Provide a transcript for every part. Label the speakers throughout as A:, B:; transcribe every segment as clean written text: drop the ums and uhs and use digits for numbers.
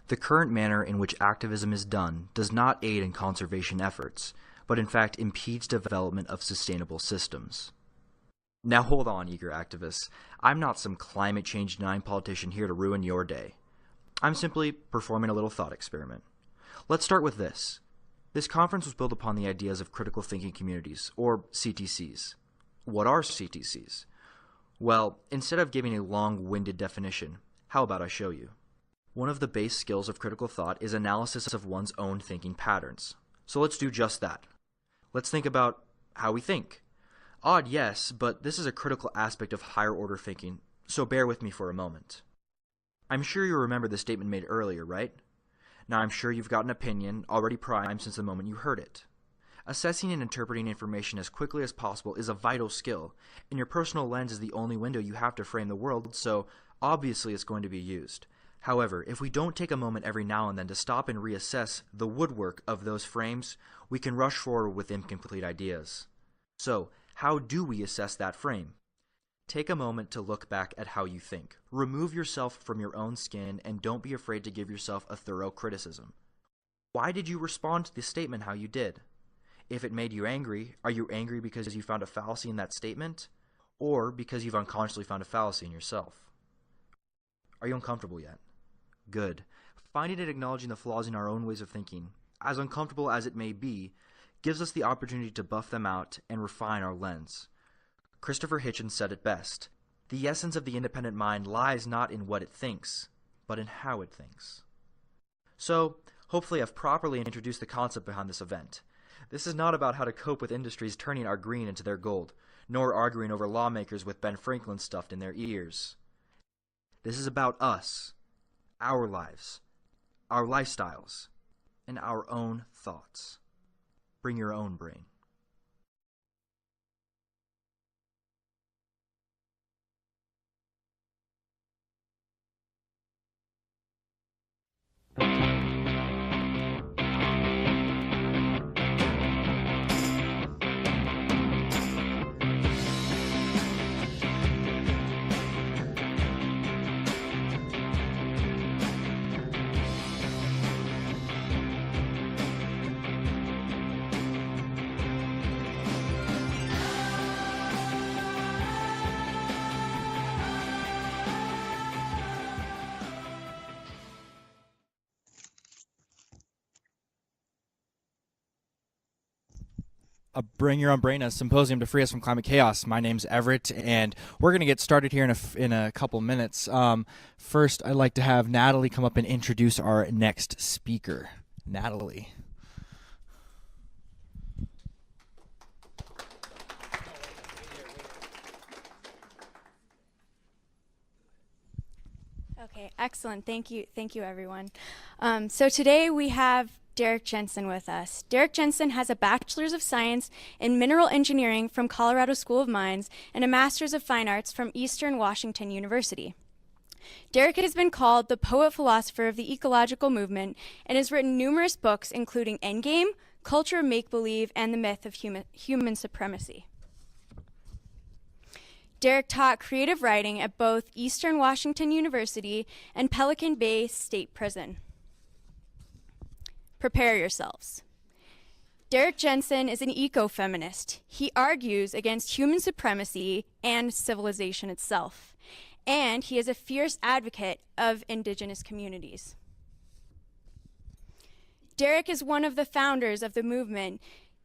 A: The current manner in which activism is done does not aid in conservation efforts, but in fact impedes development of sustainable systems. Now hold on, eager activists. I'm not some climate change denying politician here to ruin your day. I'm simply performing a little thought experiment. Let's start with this. This conference was built upon the ideas of critical thinking communities, or CTCs. What are CTCs? Well, instead of giving a long-winded definition, how about I show you? One of the base skills of critical thought is analysis of one's own thinking patterns. So let's do just that. Let's think about how we think. Odd, yes, but this is a critical aspect of higher order thinking, so bear with me for a moment. I'm sure you remember the statement made earlier, right? Now I'm sure you've got an opinion already primed since the moment you heard it. Assessing and interpreting information as quickly as possible is a vital skill, and your personal lens is the only window you have to frame the world, so obviously it's going to be used. However, if we don't take a moment every now and then to stop and reassess the woodwork of those frames, we can rush forward with incomplete ideas. So, how do we assess that frame? Take a moment to look back at how you think. Remove yourself from your own skin and don't be afraid to give yourself a thorough criticism. Why did you respond to this statement how you did? If it made you angry, are you angry because you found a fallacy in that statement? Or because you've unconsciously found a fallacy in yourself? Are you uncomfortable yet? Good. Finding and acknowledging the flaws in our own ways of thinking, as uncomfortable as it may be, gives us the opportunity to buff them out and refine our lens. Christopher Hitchens said it best. The essence of the independent mind lies not in what it thinks, but in how it thinks. So, hopefully I've properly introduced the concept behind this event. This is not about how to cope with industries turning our green into their gold, nor arguing over lawmakers with Ben Franklin stuffed in their ears. This is about us, our lives, our lifestyles, and our own thoughts. Bring your own brain.
B: A Bring Your Own Brain, a symposium to free us from climate chaos. My name's Everett, and we're going to get started here in a couple minutes. First, I'd like to have Natalie come up and introduce our next speaker. Natalie.
C: Okay, excellent. Thank you, everyone. So today we have Derrick Jensen with us. Derrick Jensen has a Bachelor's of Science in Mineral Engineering from Colorado School of Mines and a Master's of Fine Arts from Eastern Washington University. Derrick has been called the poet-philosopher of the ecological movement and has written numerous books including Endgame, Culture of Make-Believe, and The Myth of Human Supremacy. Derrick taught creative writing at both Eastern Washington University and Pelican Bay State Prison. Prepare yourselves. Derrick Jensen is an ecofeminist. He argues against human supremacy and civilization itself, and he is a fierce advocate of indigenous communities. Derrick is one of the founders of the movement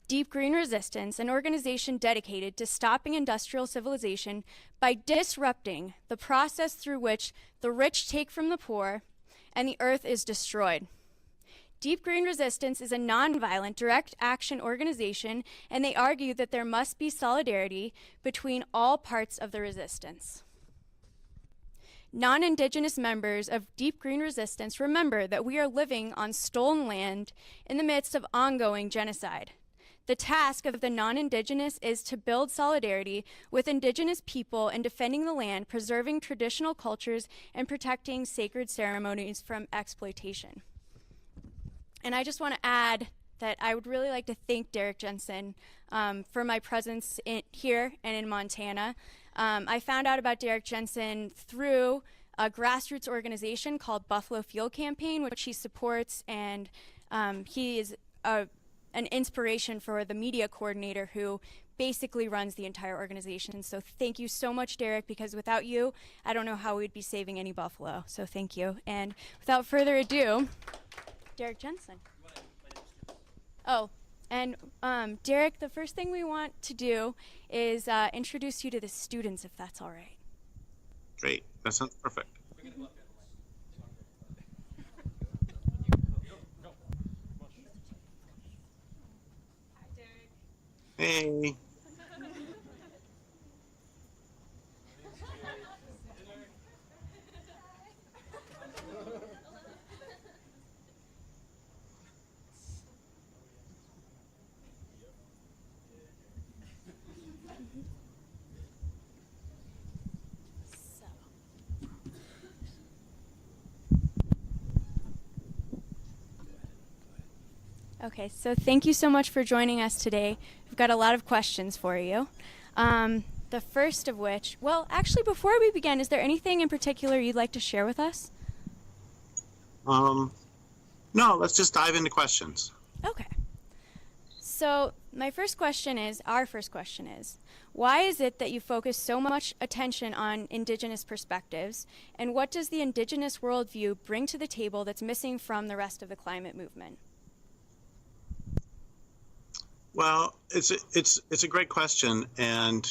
C: Deep Green Resistance, an organization dedicated to stopping industrial civilization by disrupting the process through which the rich take from the poor and the earth is destroyed. Deep Green Resistance is a nonviolent direct action organization, and they argue that there must be solidarity between all parts of the resistance. Non-Indigenous members of Deep Green Resistance remember that we are living on stolen land in the midst of ongoing genocide. The task of the non-Indigenous is to build solidarity with Indigenous people in defending the land, preserving traditional cultures, and protecting sacred ceremonies from exploitation. And I just want to add that I would really like to thank Derrick Jensen for my presence here and in Montana. I found out about Derrick Jensen through a grassroots organization called Buffalo Field Campaign, which he supports, and he is an inspiration for the media coordinator who basically runs the entire organization. So thank you so much, Derrick, because without you, I don't know how we'd be saving any buffalo. So thank you. And without further ado, Derrick Jensen. Oh, and Derrick, the first thing we want to do is introduce you to the students, if that's all right.
D: Great. That sounds perfect. Hey.
C: Okay, so thank you so much for joining us today. We've got a lot of questions for you. The first of which, well, actually, before we begin, is there anything in particular you'd like to share with us?
D: No, let's just dive into questions.
C: Okay. So our first question is, why is it that you focus so much attention on Indigenous perspectives, and what does the Indigenous worldview bring to the table that's missing from the rest of the climate movement?
D: Well, it's a great question, and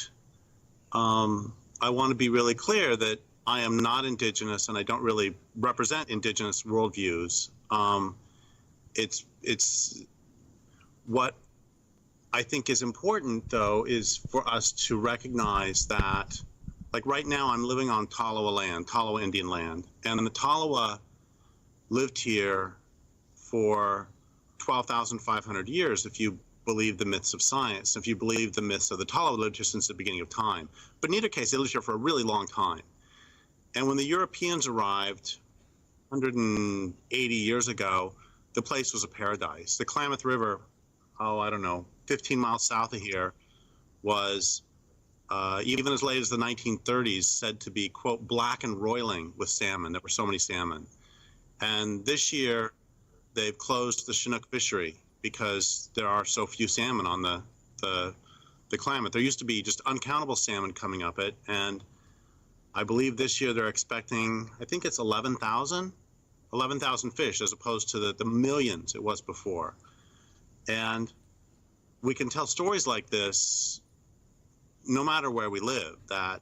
D: I want to be really clear that I am not Indigenous, and I don't really represent Indigenous worldviews. It's what I think is important, though, is for us to recognize that, like right now, I'm living on Tolowa land, Tolowa Indian land, and the Tolowa lived here for 12,500 years, if you believe the myths of science, if you believe the myths of the Tolowa lived here since the beginning of time. But in either case, they lived here for a really long time. And when the Europeans arrived 180 years ago, the place was a paradise. The Klamath River, 15 miles south of here, was, even as late as the 1930s, said to be, quote, black and roiling with salmon. There were so many salmon. And this year, they've closed the Chinook fishery because there are so few salmon on the Klamath. There used to be just uncountable salmon coming up it, and I believe this year they're expecting, I think it's 11,000 fish, as opposed to the millions it was before. And we can tell stories like this no matter where we live, that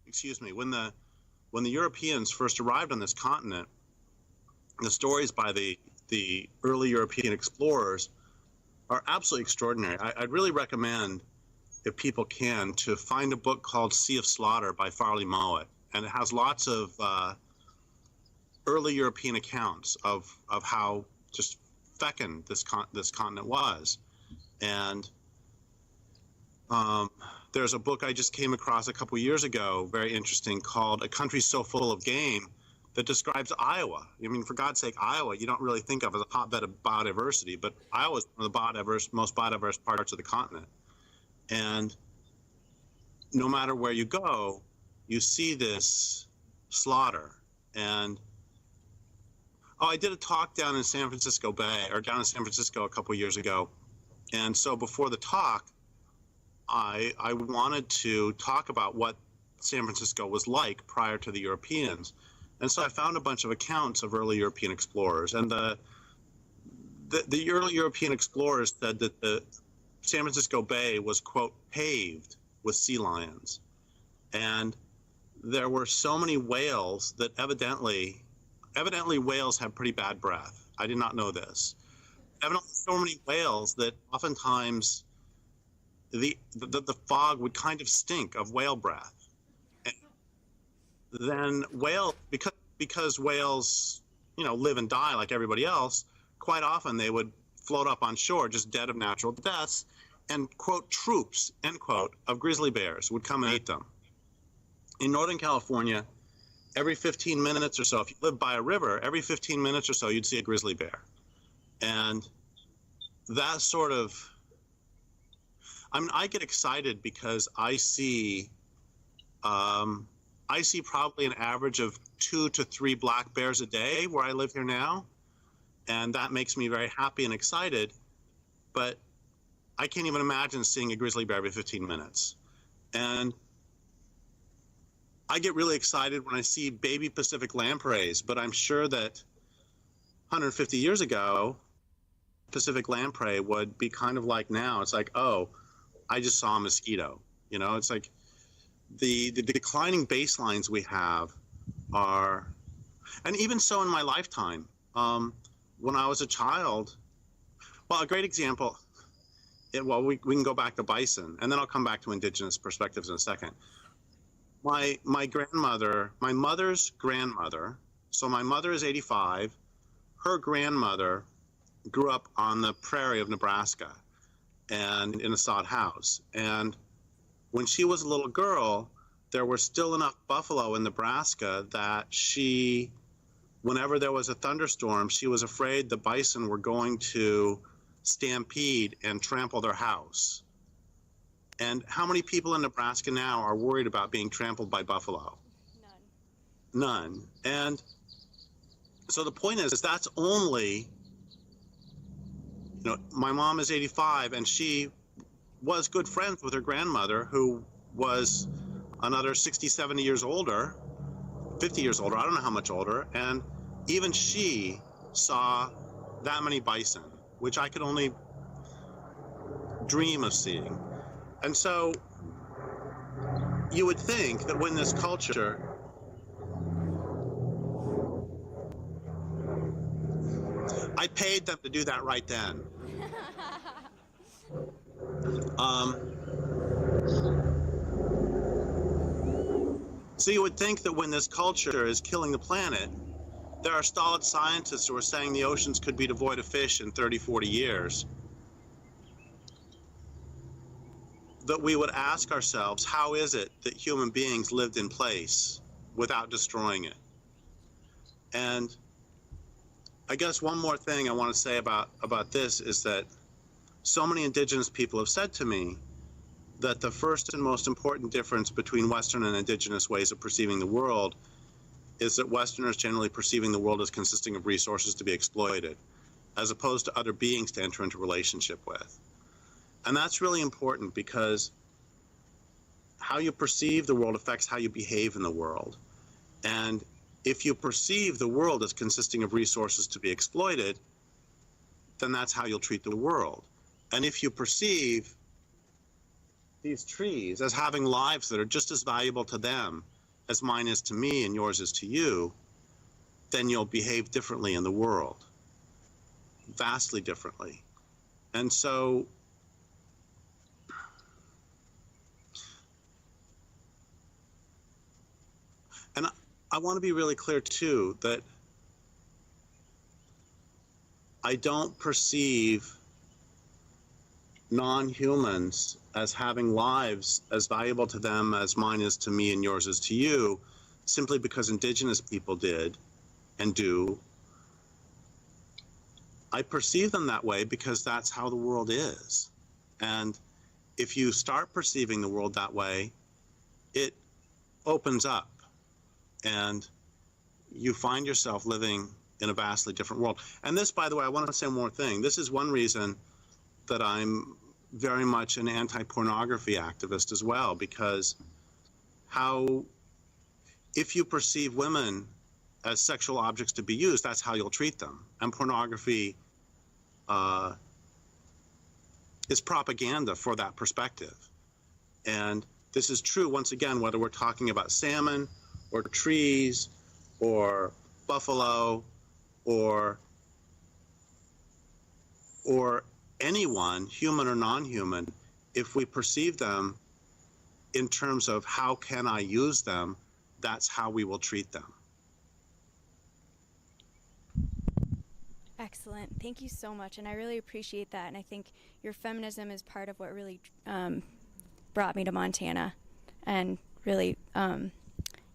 D: excuse me, when the Europeans first arrived on this continent, the stories by the early European explorers are absolutely extraordinary. I'd really recommend, if people can, to find a book called Sea of Slaughter by Farley Mowat, and it has lots of early European accounts of how just fecund this continent was. And there's a book I just came across a couple years ago, very interesting, called A Country So Full of Game, that describes Iowa. I mean, for God's sake, Iowa, you don't really think of as a hotbed of biodiversity, but Iowa is one of the most biodiverse parts of the continent. And no matter where you go, you see this slaughter. And I did a talk down in San Francisco Bay, or down in San Francisco a couple years ago. And so before the talk, I wanted to talk about what San Francisco was like prior to the Europeans. And so I found a bunch of accounts of early European explorers. And the early European explorers said that the San Francisco Bay was, quote, paved with sea lions. And there were so many whales that evidently whales have pretty bad breath. I did not know this. Evidently so many whales that oftentimes the fog would kind of stink of whale breath. Then because whales, live and die like everybody else, quite often they would float up on shore just dead of natural deaths, and, quote, troops, end quote, of grizzly bears would come and eat them. In Northern California, every 15 minutes or so, if you live by a river, every 15 minutes or so you'd see a grizzly bear. And that sort of, I get excited because I see I see probably an average of 2 to 3 black bears a day where I live here now, and that makes me very happy and excited. But I can't even imagine seeing a grizzly bear every 15 minutes. And I get really excited when I see baby Pacific lampreys, but I'm sure that 150 years ago, Pacific lamprey would be kind of like now. It's like, oh, I just saw a mosquito. You know, it's like the declining baselines we have are, and even so in my lifetime, when I was a child, well, a great example, we can go back to bison, and then I'll come back to indigenous perspectives in a second. My grandmother, my mother's grandmother, so my mother is 85, her grandmother grew up on the prairie of Nebraska and in a sod house. And when she was a little girl, there were still enough buffalo in Nebraska that she, whenever there was a thunderstorm, she was afraid the bison were going to stampede and trample their house. And how many people in Nebraska now are worried about being trampled by buffalo? None. And so the point is that's only, you know, my mom is 85, and she was good friends with her grandmother, who was another 60, 70 years older, 50 years older, I don't know how much older, and even she saw that many bison, which I could only dream of seeing. And so you would think that when this culture I paid them to do that right then. So you would think that when this culture is killing the planet, there are stolid scientists who are saying the oceans could be devoid of fish in 30, 40 years. That we would ask ourselves, how is it that human beings lived in place without destroying it? And I guess one more thing I want to say about this is that so many indigenous people have said to me that the first and most important difference between Western and indigenous ways of perceiving the world is that Westerners generally perceiving the world as consisting of resources to be exploited, as opposed to other beings to enter into relationship with. And that's really important because how you perceive the world affects how you behave in the world. And if you perceive the world as consisting of resources to be exploited, then that's how you'll treat the world. And if you perceive these trees as having lives that are just as valuable to them as mine is to me and yours is to you, then you'll behave differently in the world, vastly differently. And so I want to be really clear, too, that I don't perceive non-humans as having lives as valuable to them as mine is to me and yours is to you, simply because indigenous people did and do. I perceive them that way because that's how the world is. And if you start perceiving the world that way, it opens up. And you find yourself living in a vastly different world. And this, by the way, I want to say one more thing. This is one reason that I'm very much an anti-pornography activist as well, because if you perceive women as sexual objects to be used, that's how you'll treat them. And pornography is propaganda for that perspective. And this is true, once again, whether we're talking about salmon, or trees, or buffalo, or anyone, human or non-human, if we perceive them in terms of how can I use them, that's how we will treat them.
C: Excellent. Thank you so much. And I really appreciate that. And I think your feminism is part of what really brought me to Montana and really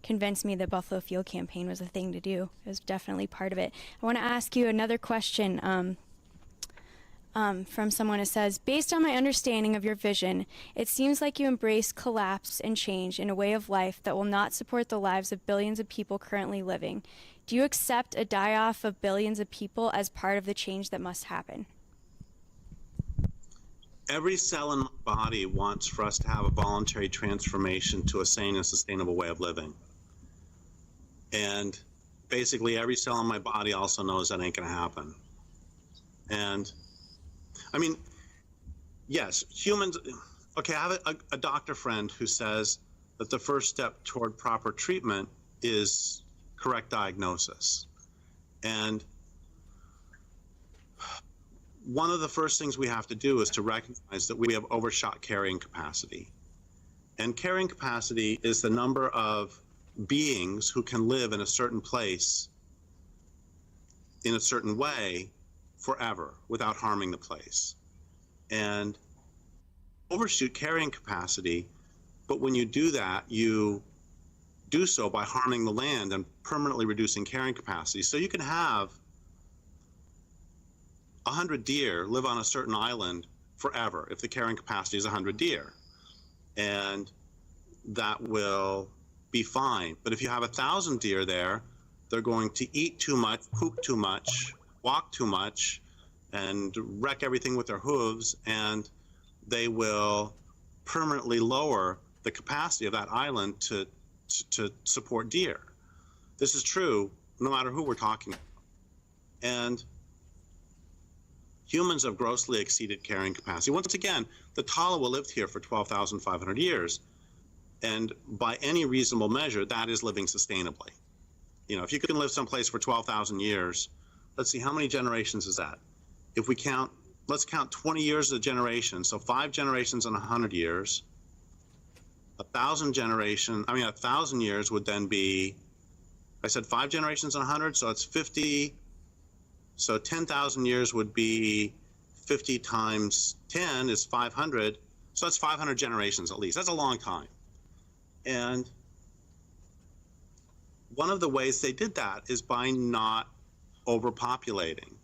C: convinced me the Buffalo Field campaign was a thing to do. It was definitely part of it. I want to ask you another question. from someone who says, based on my understanding of your vision, it seems like you embrace collapse and change in a way of life that will not support the lives of billions of people currently living. Do you accept a die-off of billions of people as part of the change that must happen?
D: Every cell in my body wants for us to have a voluntary transformation to a sane and sustainable way of living. And basically every cell in my body also knows that ain't gonna happen. And I mean, yes, humans, okay, I have a doctor friend who says that the first step toward proper treatment is correct diagnosis. And one of the first things we have to do is to recognize that we have overshot carrying capacity. And carrying capacity is the number of beings who can live in a certain place in a certain way forever without harming the place. And overshoot carrying capacity, but when you do that, you do so by harming the land and permanently reducing carrying capacity. So you can have 100 deer live on a certain island forever if the carrying capacity is 100 deer, and that will be fine. But if you have 1,000 deer there, they're going to eat too much, poop too much, walk too much, and wreck everything with their hooves, and they will permanently lower the capacity of that island to support deer. This is true no matter who we're talking about. And humans have grossly exceeded carrying capacity. Once again, the Tolowa lived here for 12,500 years, and by any reasonable measure, that is living sustainably. You know, if you can live someplace for 12,000 years, let's see, how many generations is that? If we count, let's count 20 years as a generation, so 5 generations in 100 years. 1,000 years would then be, I said 5 generations in 100, so it's 50. So 10,000 years would be 50 times 10 is 500. So that's 500 generations at least. That's a long time. And one of the ways they did that is by not overpopulating.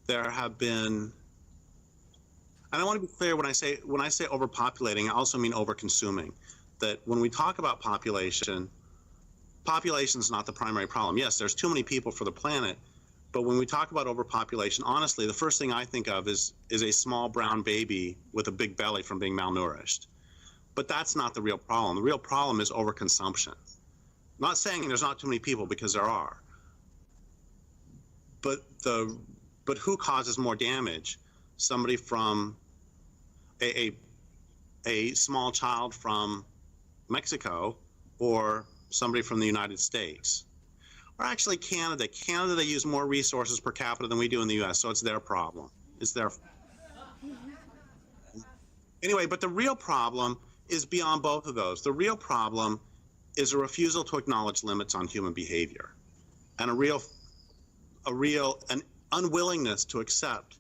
D: There have been, and I want to be clear when I say overpopulating, I also mean overconsuming. That when we talk about population is not the primary problem. Yes, there's too many people for the planet, but when we talk about overpopulation, honestly, the first thing I think of is a small brown baby with a big belly from being malnourished. But that's not the real problem. The real problem is overconsumption. I'm not saying there's not too many people, because there are. But who causes more damage? Somebody from a small child from Mexico, or somebody from the United States, or actually Canada. Canada, they use more resources per capita than we do in the US, so it's their problem. It's their anyway, but the real problem is beyond both of those. The real problem is a refusal to acknowledge limits on human behavior, and an unwillingness to accept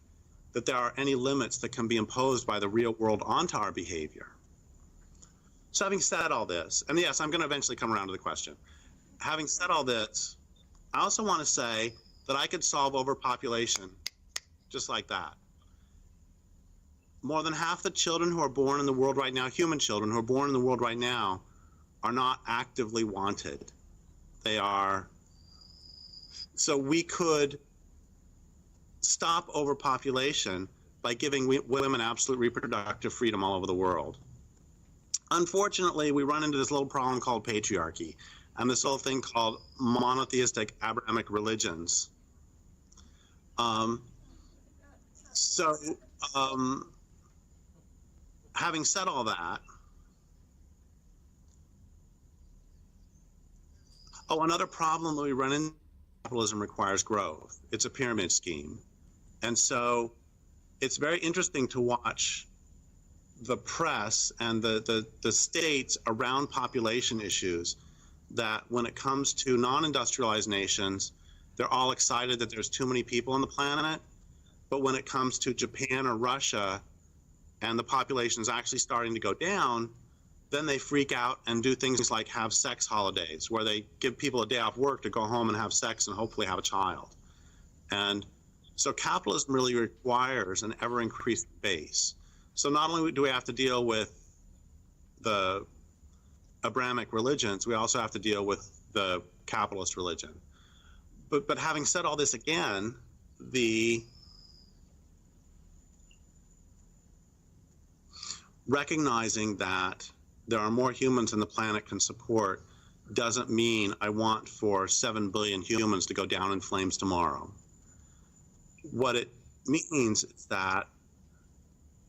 D: that there are any limits that can be imposed by the real world onto our behavior. So having said all this, and yes, I'm going to eventually come around to the question. Having said all this, I also want to say that I could solve overpopulation just like that. More than half the children who are born in the world right now, human children who are born in the world right now, are not actively wanted. They are. So we could stop overpopulation by giving women absolute reproductive freedom all over the world. Unfortunately, we run into this little problem called patriarchy, and this little thing called monotheistic Abrahamic religions. Having said all that, another problem that we run into, capitalism requires growth. It's a pyramid scheme. And so it's very interesting to watch the press and the states around population issues, that when it comes to non-industrialized nations, they're all excited that there's too many people on the planet. But when it comes to Japan or Russia, and the population is actually starting to go down, then they freak out and do things like have sex holidays, where they give people a day off work to go home and have sex and hopefully have a child. And So capitalism really requires an ever-increasing base. So not only do we have to deal with the Abrahamic religions, we also have to deal with the capitalist religion. But having said all this again, the recognizing that there are more humans than the planet can support doesn't mean I want for 7 billion humans to go down in flames tomorrow. What it means is that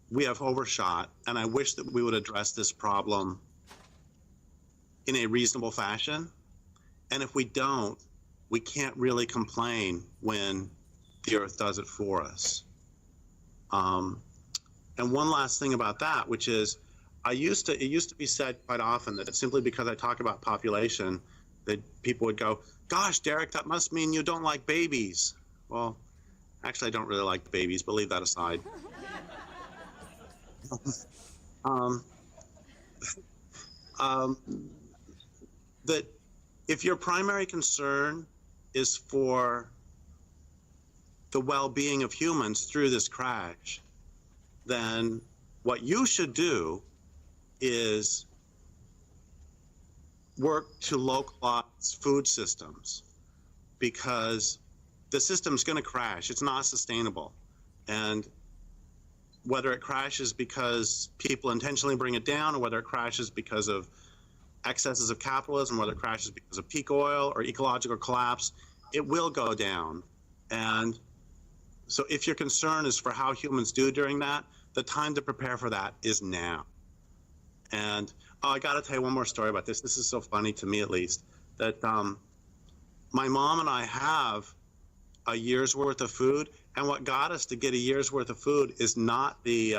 D: we have overshot, and I wish that we would address this problem in a reasonable fashion. And if we don't, we can't really complain when the earth does it for us. And one last thing about that, which is, it used to be said quite often that simply because I talk about population, that people would go, gosh, Derrick, that must mean you don't like babies. Well, actually, I don't really like babies, but leave that aside. That if your primary concern is for the well-being of humans through this crash, then what you should do is work to localize food systems, because the system's going to crash. It's not sustainable. And whether it crashes because people intentionally bring it down, or whether it crashes because of excesses of capitalism, whether it crashes because of peak oil or ecological collapse, it will go down. And so if your concern is for how humans do during that, the time to prepare for that is now. And I got to tell you one more story about this. This is so funny to me, at least, that my mom and I have a year's worth of food, and what got us to get a year's worth of food is not the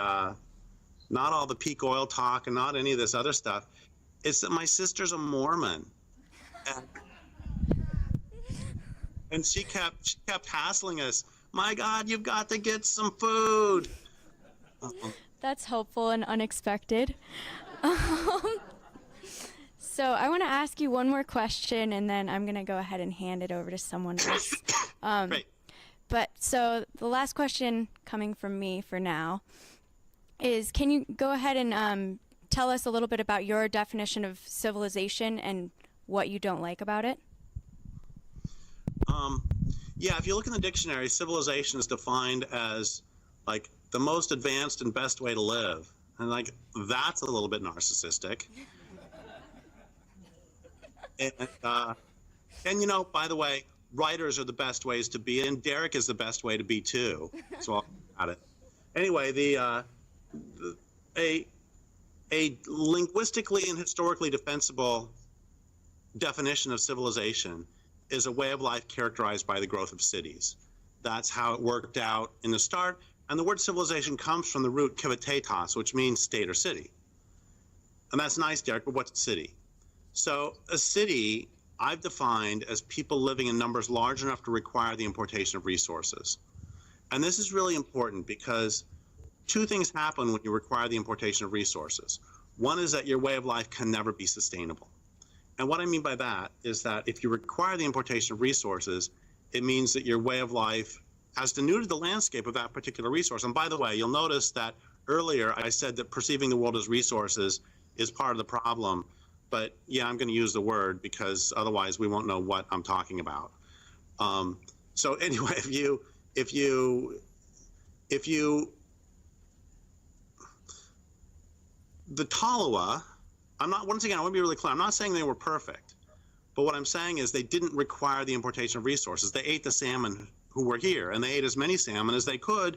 D: not all the peak oil talk and not any of this other stuff. It's that my sister's a Mormon, and she kept hassling us. My God, you've got to get some food.
C: That's helpful and unexpected. So I want to ask you one more question, and then I'm going to go ahead and hand it over to someone else.
D: Great.
C: But so the last question coming from me for now is, can you go ahead and tell us a little bit about your definition of civilization and what you don't like about it?
D: Yeah, if you look in the dictionary, civilization is defined as like the most advanced and best way to live. And like, that's a little bit narcissistic. And you know, by the way, writers are the best ways to be, and Derrick is the best way to be too. So I'll got it. Anyway, a linguistically and historically defensible definition of civilization is a way of life characterized by the growth of cities. That's how it worked out in the start. And the word civilization comes from the root civitatis, which means state or city. And that's nice, Derrick, but what's a city? So a city I've defined as people living in numbers large enough to require the importation of resources. And this is really important because two things happen when you require the importation of resources. One is that your way of life can never be sustainable. And what I mean by that is that if you require the importation of resources, it means that your way of life has denuded the landscape of that particular resource. And by the way, you'll notice that earlier I said that perceiving the world as resources is part of the problem. But yeah, I'm going to use the word because otherwise we won't know what I'm talking about. So anyway, if you the Tolowa, once again, I want to be really clear. I'm not saying they were perfect, but what I'm saying is they didn't require the importation of resources. They ate the salmon who were here, and they ate as many salmon as they could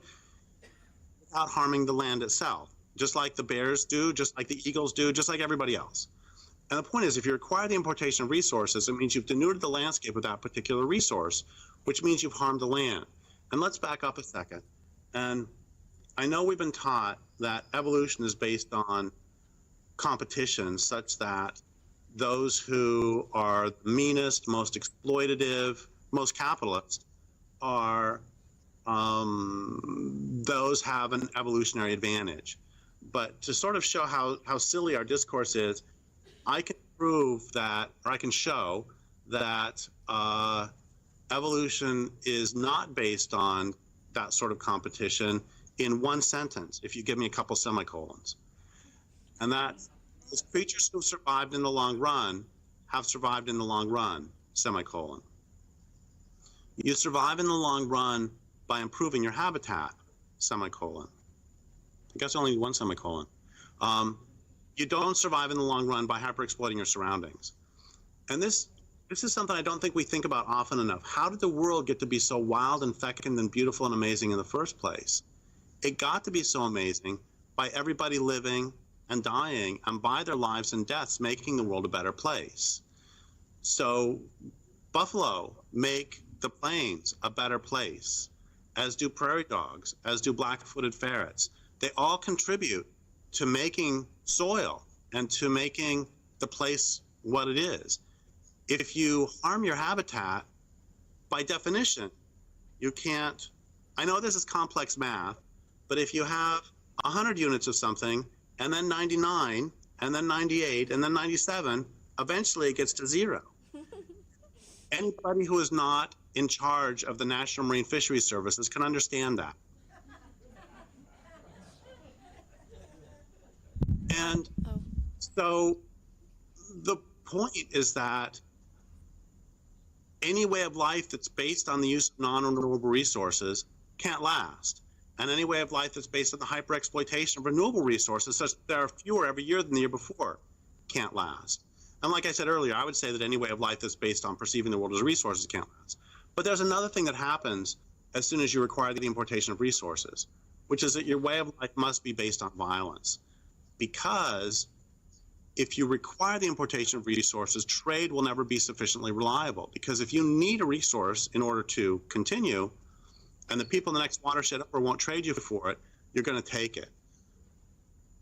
D: without harming the land itself, just like the bears do, just like the eagles do, just like everybody else. And the point is, if you require the importation of resources, it means you've denuded the landscape of that particular resource, which means you've harmed the land. And let's back up a second. And I know we've been taught that evolution is based on competition, such that those who are meanest, most exploitative, most capitalist are those have an evolutionary advantage. But to sort of show how silly our discourse is, I can prove that, or I can show that evolution is not based on that sort of competition in one sentence, if you give me a couple semicolons. And that is, creatures who survived in the long run have survived in the long run, semicolon. You survive in the long run by improving your habitat, semicolon. I guess only one semicolon. You don't survive in the long run by hyper-exploiting your surroundings. And this is something I don't think we think about often enough. How did the world get to be so wild and fecund and beautiful and amazing in the first place? It got to be so amazing by everybody living and dying, and by their lives and deaths making the world a better place. So buffalo make the plains a better place, as do prairie dogs, as do black-footed ferrets. They all contribute to making soil and to making the place what it is. If you harm your habitat, by definition, you can't, I know this is complex math, but if you have 100 units of something, and then 99, and then 98, and then 97, eventually it gets to 0. Anybody who is not in charge of the National Marine Fisheries Services can understand that. And so the point is that any way of life that's based on the use of non-renewable resources can't last. And any way of life that's based on the hyper-exploitation of renewable resources, such that there are fewer every year than the year before, can't last. And like I said earlier, I would say that any way of life that's based on perceiving the world as resources can't last. But there's another thing that happens as soon as you require the importation of resources, which is that your way of life must be based on violence. Because if you require the importation of resources, trade will never be sufficiently reliable. Because if you need a resource in order to continue, and the people in the next watershed over won't trade you for it, you're going to take it.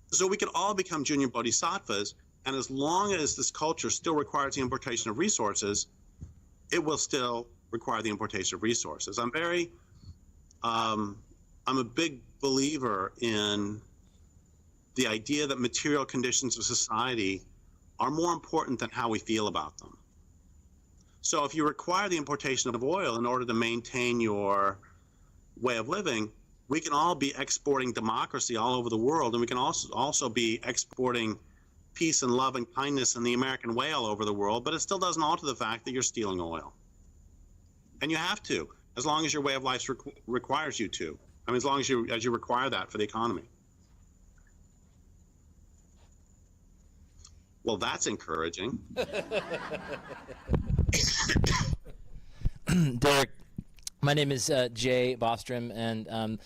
D: So we can all become junior bodhisattvas, and as long as this culture still requires the importation of resources, it will still require the importation of resources. I'm a big believer in the idea that material conditions of society are more important than how we feel about them. So if you require the importation of oil in order to maintain your way of living, we can all be exporting democracy all over the world, and we can also be exporting peace and love and kindness and the American way all over the world, but it still doesn't alter the fact that you're stealing oil. And you have to, as long as your way of life requires you to. I mean, as long as you require that for the economy. Well, that's encouraging.
E: Derrick, my name is Jay Bostrom, and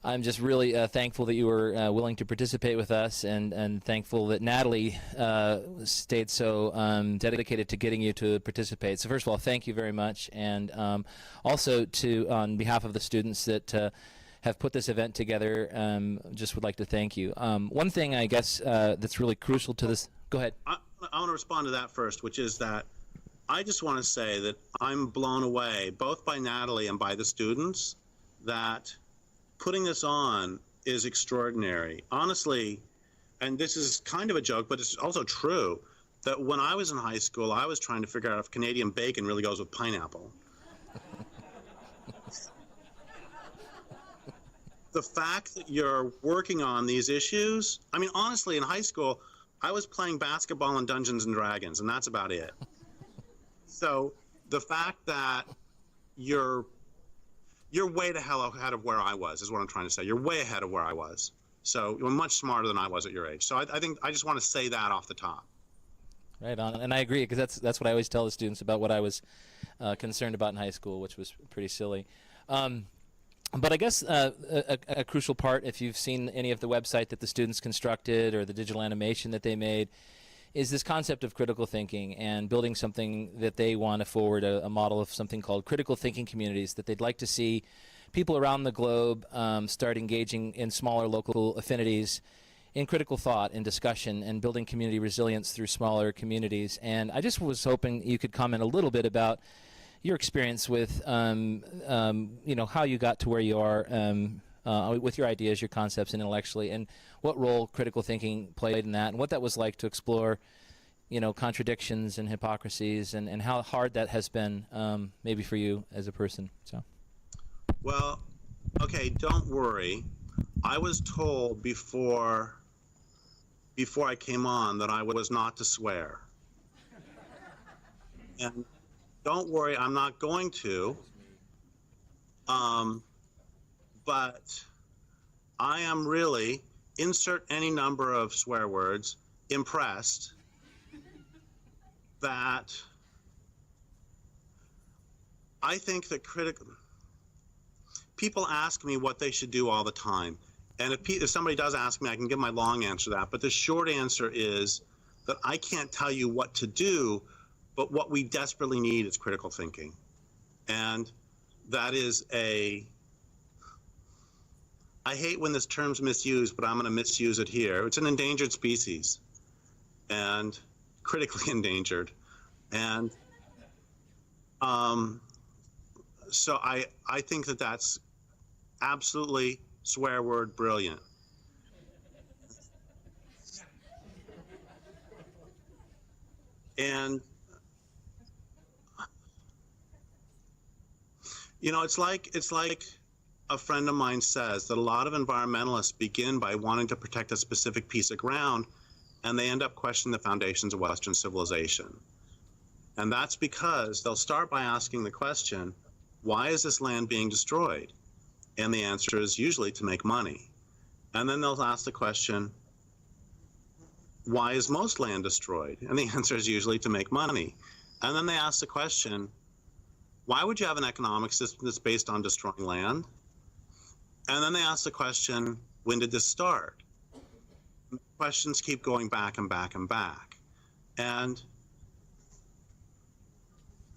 E: I'm just really thankful that you were willing to participate with us, and thankful that Natalie stayed so dedicated to getting you to participate. So first of all, thank you very much, and also on behalf of the students that have put this event together, just would like to thank you. One thing I guess that's really crucial to this, go ahead.
D: I want to respond to that first, which is that I just want to say that I'm blown away, both by Natalie and by the students, that putting this on is extraordinary. Honestly, and this is kind of a joke, but it's also true, that when I was in high school, I was trying to figure out if Canadian bacon really goes with pineapple. The fact that you're working on these issues, I mean, honestly, in high school, I was playing basketball in Dungeons and Dragons, and that's about it. So the fact that you're way the hell ahead of where I was is what I'm trying to say. You're way ahead of where I was. So you're much smarter than I was at your age. So I think I just want to say that off the top.
E: Right on, and I agree, because that's what I always tell the students about what I was concerned about in high school, which was pretty silly. But I guess a crucial part, if you've seen any of the website that the students constructed or the digital animation that they made, is this concept of critical thinking and building something that they want to forward, a model of something called critical thinking communities, that they'd like to see people around the globe start engaging in smaller local affinities in critical thought and discussion and building community resilience through smaller communities. And I just was hoping you could comment a little bit about your experience with how you got to where you are with your ideas, your concepts, and intellectually, and what role critical thinking played in that, and what that was like to explore, contradictions and hypocrisies, and how hard that has been, maybe for you as a person. So,
D: well, Okay, don't worry. I was told before I came on that I was not to swear. And don't worry, I'm not going to. But I am really, insert any number of swear words, impressed that I think that people ask me what they should do all the time. And if somebody does ask me, I can give my long answer to that. But the short answer is that I can't tell you what to do, but what we desperately need is critical thinking. And that is I hate when this term's misused, but I'm going to misuse it here. It's an endangered species, and critically endangered. And so I think that that's absolutely, swear word, brilliant. And you know, it's like a friend of mine says that a lot of environmentalists begin by wanting to protect a specific piece of ground, and they end up questioning the foundations of Western civilization. And that's because they'll start by asking the question, why is this land being destroyed? And the answer is usually to make money. And then they'll ask the question, why is most land destroyed? And the answer is usually to make money. And then they ask the question, why would you have an economic system that's based on destroying land? And then they ask the question, when did this start? Questions keep going back and back and back. And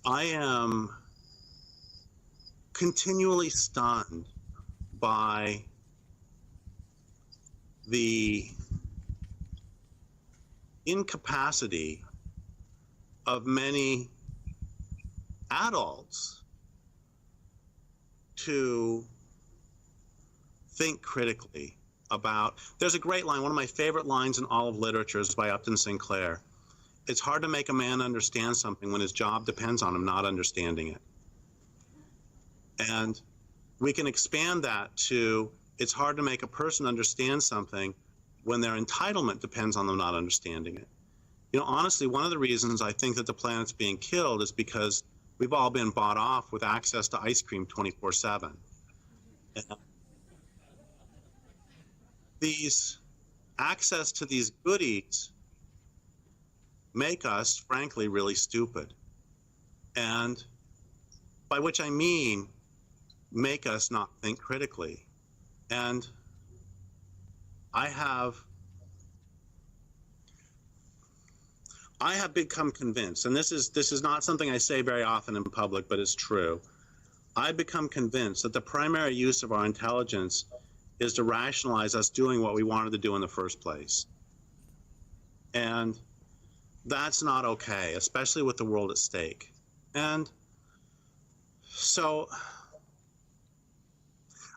D: I am continually stunned by the incapacity of many adults to think critically about. There's a great line, one of my favorite lines in all of literature is by Upton Sinclair. It's hard to make a man understand something when his job depends on him not understanding it. And we can expand that to, it's hard to make a person understand something when their entitlement depends on them not understanding it. You know, honestly, one of the reasons I think that the planet's being killed is because we've all been bought off with access to ice cream 24/7. These access to these goodies make us, frankly, really stupid. And by which I mean, make us not think critically. And I have become convinced, and this is not something I say very often in public, but it's true. I've become convinced that the primary use of our intelligence is to rationalize us doing what we wanted to do in the first place. And that's not okay, especially with the world at stake. And so,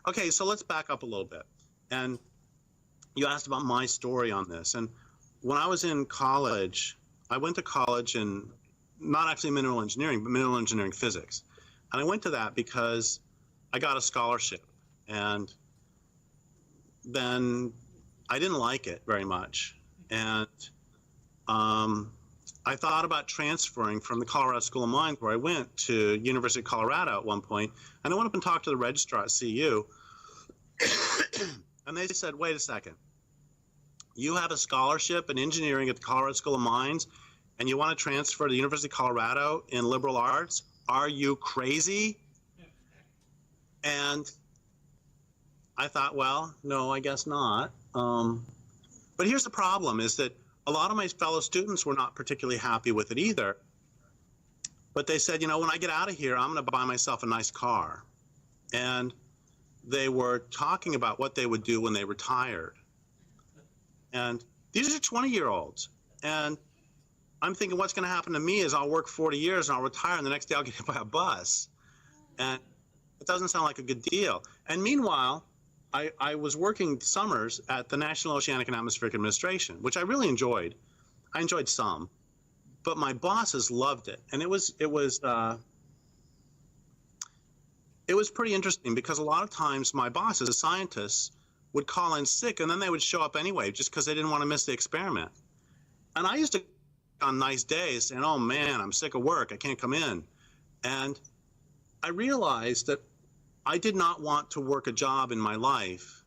D: okay, so let's back up a little bit. And you asked about my story on this. And when I was in college, I went to college in not actually mineral engineering, but mineral engineering physics. And I went to that because I got a scholarship. And then I didn't like it very much. And I thought about transferring from the Colorado School of Mines, where I went, to University of Colorado at one point. And I went up and talked to the registrar at CU. And they said, wait a second. You have a scholarship in engineering at the Colorado School of Mines, and you want to transfer to the University of Colorado in liberal arts? Are you crazy? And I thought, well, no, I guess not. But here's the problem, is that a lot of my fellow students were not particularly happy with it either. But they said, you know, when I get out of here, I'm going to buy myself a nice car. And they were talking about what they would do when they retired. And these are 20-year-olds. And I'm thinking, what's going to happen to me is I'll work 40 years and I'll retire, and the next day I'll get hit by a bus. And it doesn't sound like a good deal. And meanwhile, I was working summers at the National Oceanic and Atmospheric Administration, which I really enjoyed. I enjoyed some, but my bosses loved it. And it was it was pretty interesting because a lot of times my bosses, the scientists, would call in sick and then they would show up anyway just because they didn't want to miss the experiment. And I used to, on nice days, saying, oh man, I'm sick of work, I can't come in. And I realized that I did not want to work a job in my life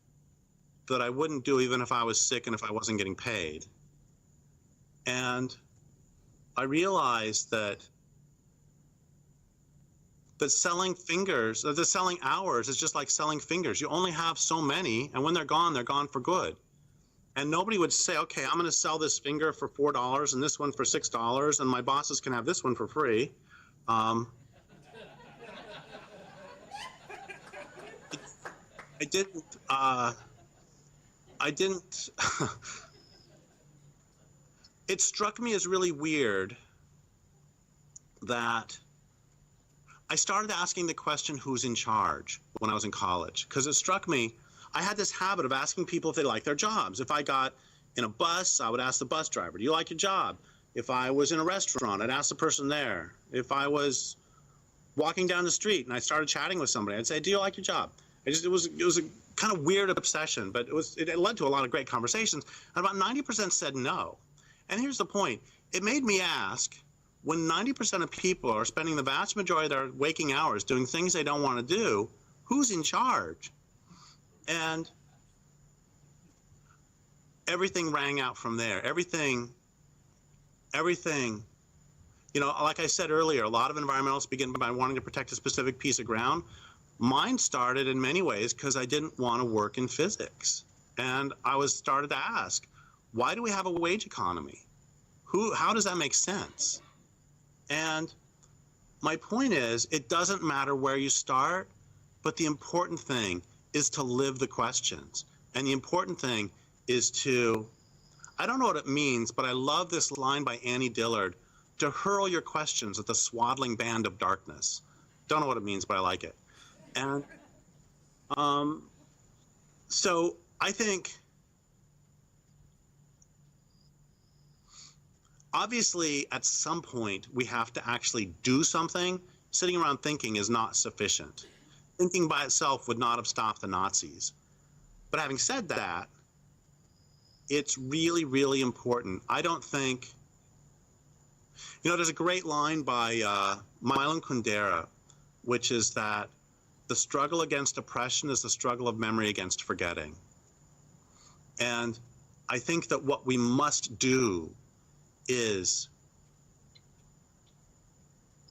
D: that I wouldn't do even if I was sick and if I wasn't getting paid. And I realized that selling fingers, that selling hours is just like selling fingers. You only have so many, and when they're gone for good. And nobody would say, okay, I'm going to sell this finger for $4 and this one for $6, and my bosses can have this one for free. I didn't, it struck me as really weird that I started asking the question, who's in charge, when I was in college, because it struck me, I had this habit of asking people if they like their jobs. If I got in a bus, I would ask the bus driver, do you like your job? If I was in a restaurant, I'd ask the person there. If I was walking down the street and I started chatting with somebody, I'd say, do you like your job? It was a kind of weird obsession, but it led to a lot of great conversations. And about 90% said no. And here's the point. It made me ask, when 90% of people are spending the vast majority of their waking hours doing things they don't want to do, who's in charge? And everything rang out from there. Everything, you know, like I said earlier, a lot of environmentalists begin by wanting to protect a specific piece of ground. Mine started in many ways because I didn't want to work in physics. And I started to ask, why do we have a wage economy? How does that make sense? And my point is, it doesn't matter where you start, but the important thing is to live the questions. And the important thing is to, I don't know what it means, but I love this line by Annie Dillard, to hurl your questions at the swaddling band of darkness. Don't know what it means, but I like it. And so I think, obviously, at some point, we have to actually do something. Sitting around thinking is not sufficient. Thinking by itself would not have stopped the Nazis. But having said that, it's really, really important. I don't think, you know, there's a great line by Milan Kundera, which is that the struggle against oppression is the struggle of memory against forgetting. And I think that what we must do is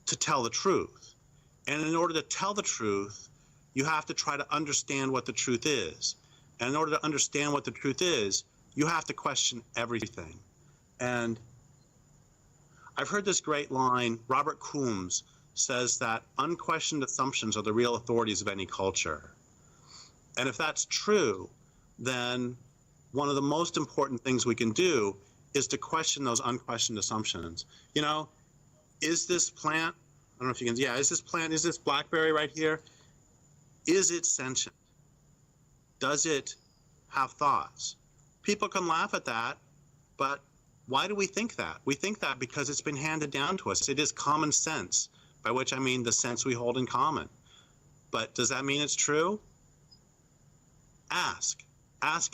D: to tell the truth. And in order to tell the truth, you have to try to understand what the truth is. And in order to understand what the truth is, you have to question everything. And I've heard this great line, Robert Coombs says that unquestioned assumptions are the real authorities of any culture. And if that's true, then one of the most important things we can do is to question those unquestioned assumptions. You know, is this plant, I don't know if you can, yeah, is this blackberry right here, is it sentient? Does it have thoughts? People can laugh at that, but why do we think that? We think that because it's been handed down to us. It is common sense, by which I mean the sense we hold in common. But does that mean it's true? Ask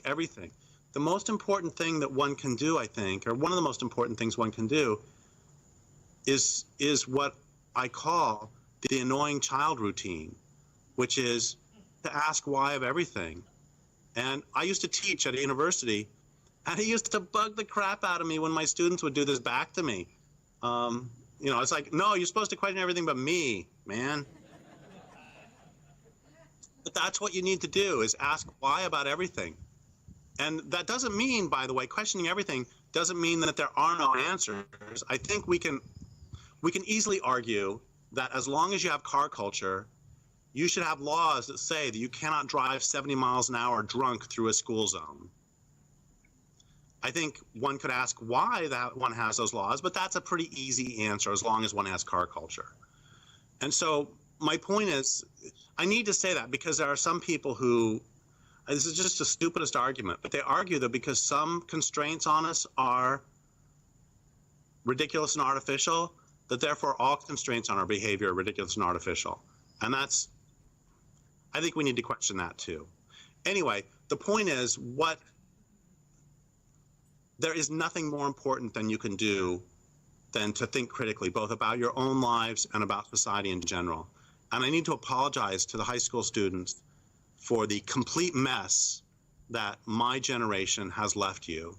D: everything. The most important thing that one can do, I think, or one of the most important things one can do is what I call the annoying child routine, which is to ask why of everything. And I used to teach at a university, and it used to bug the crap out of me when my students would do this back to me. You know, it's like, no, you're supposed to question everything but me, man. But that's what you need to do, is ask why about everything. And that doesn't mean, by the way, questioning everything doesn't mean that there are no answers. I think we can easily argue that as long as you have car culture, you should have laws that say that you cannot drive 70 miles an hour drunk through a school zone. I think one could ask why that one has those laws, but that's a pretty easy answer as long as one has car culture. And so my point is, I need to say that because there are some people who, this is just the stupidest argument, but they argue that because some constraints on us are ridiculous and artificial, that therefore all constraints on our behavior are ridiculous and artificial. And that's I think we need to question that too. Anyway, the point is, there is nothing more important than you can do than to think critically, both about your own lives and about society in general. And I need to apologize to the high school students for the complete mess that my generation has left you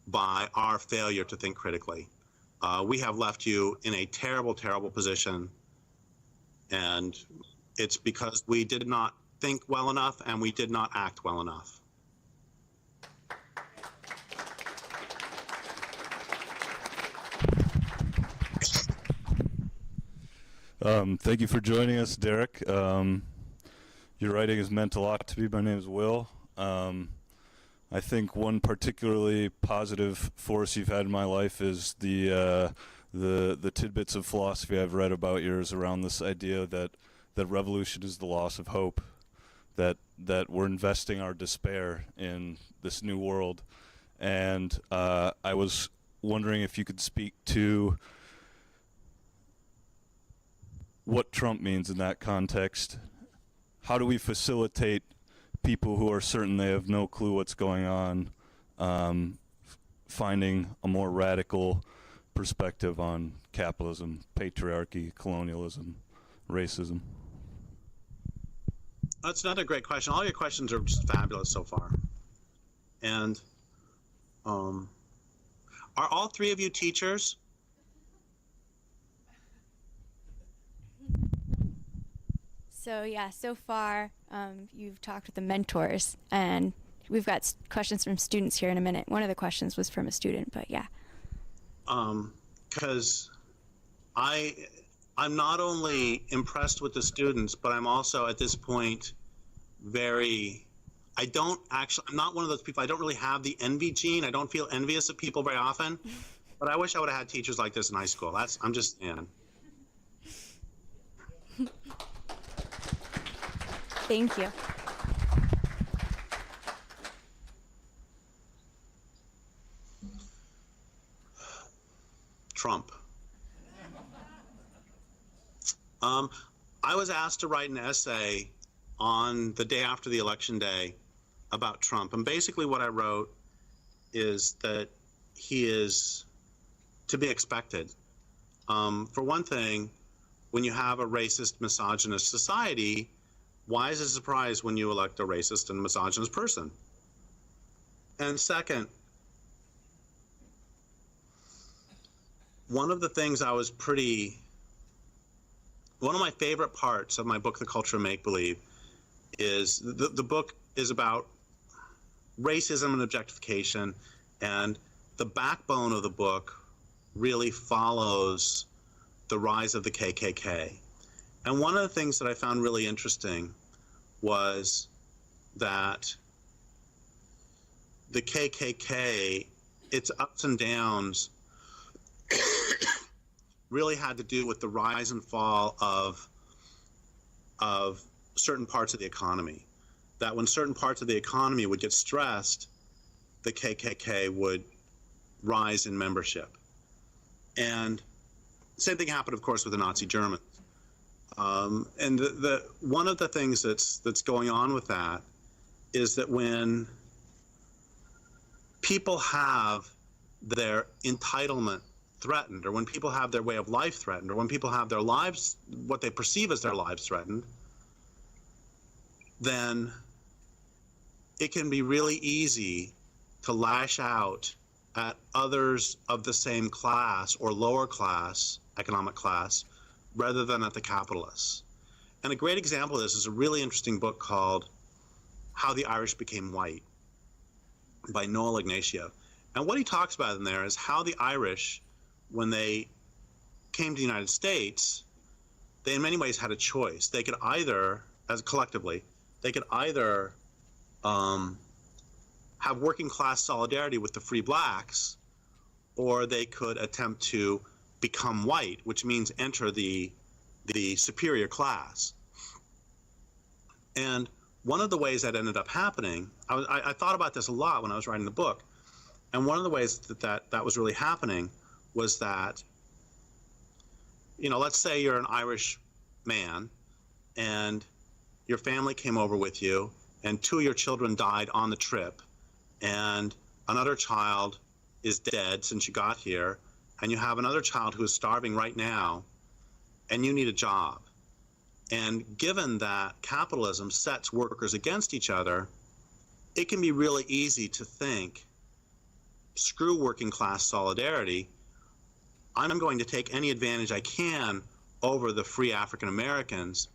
D: by our failure to think critically. We have left you in a terrible, terrible position, and it's because we did not think well enough and we did not act well enough.
F: Thank you for joining us, Derrick. Your writing has meant a lot to me. My name is Will. I think one particularly positive force you've had in my life is the tidbits of philosophy I've read about yours around this idea that revolution is the loss of hope, that we're investing our despair in this new world. And I was wondering if you could speak to what Trump means in that context. How do we facilitate people who are certain they have no clue what's going on, finding a more radical perspective on capitalism, patriarchy, colonialism, racism?
D: That's another great question. All your questions are just fabulous so far. And are all three of you teachers?
C: So yeah, so far you've talked with the mentors, and we've got questions from students here in a minute. One of the questions was from a student, but yeah.
D: Because I'm not only impressed with the students, but I'm also at this point I'm not one of those people, I don't really have the envy gene. I don't feel envious of people very often, but I wish I would have had teachers like this in high school. I'm just saying.
C: Thank you.
D: Trump. I was asked to write an essay on the day after the election day about Trump. And basically what I wrote is that he is to be expected. For one thing, when you have a racist, misogynist society, why is it a surprise when you elect a racist and misogynist person? And second, one of the things one of my favorite parts of my book, The Culture of Make-Believe, is the book is about racism and objectification, and the backbone of the book really follows the rise of the KKK. And one of the things that I found really interesting was that the KKK, its ups and downs, really had to do with the rise and fall of certain parts of the economy. That when certain parts of the economy would get stressed, the KKK would rise in membership. And same thing happened, of course, with the Nazi Germans. And one of the things that's going on with that is that when people have their entitlement threatened, or when people have their way of life threatened, or when people have their lives, what they perceive as their lives threatened, then it can be really easy to lash out at others of the same class or lower class, economic class, rather than at the capitalists. And a great example of this is a really interesting book called How the Irish Became White by Noel Ignacio. And what he talks about in there is how the Irish, when they came to the United States, they in many ways had a choice. They could either, as collectively, they could either have working class solidarity with the free blacks, or they could attempt to become white, which means enter the superior class. And one of the ways that ended up happening, I thought about this a lot when I was writing the book, and one of the ways that was really happening was that, let's say you're an Irish man, and your family came over with you, and 2 of your children died on the trip, and another child is dead since you got here, and you have another child who is starving right now, and you need a job. And given that capitalism sets workers against each other, it can be really easy to think, screw working class solidarity, I'm going to take any advantage I can over the free African Americans,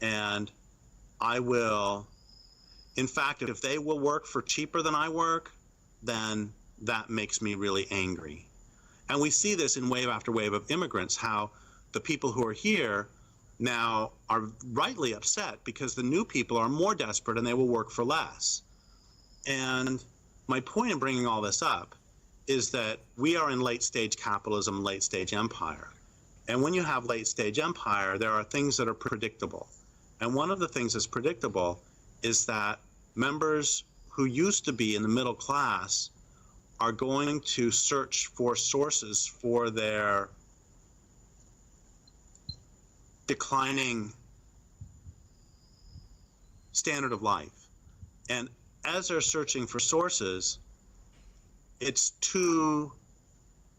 D: and I will, in fact, if they will work for cheaper than I work, then that makes me really angry. And we see this in wave after wave of immigrants, how the people who are here now are rightly upset because the new people are more desperate and they will work for less. And my point in bringing all this up is that we are in late stage capitalism, late stage empire. And when you have late stage empire, there are things that are predictable. And one of the things that's predictable is that members who used to be in the middle class are going to search for sources for their declining standard of life. And as they're searching for sources,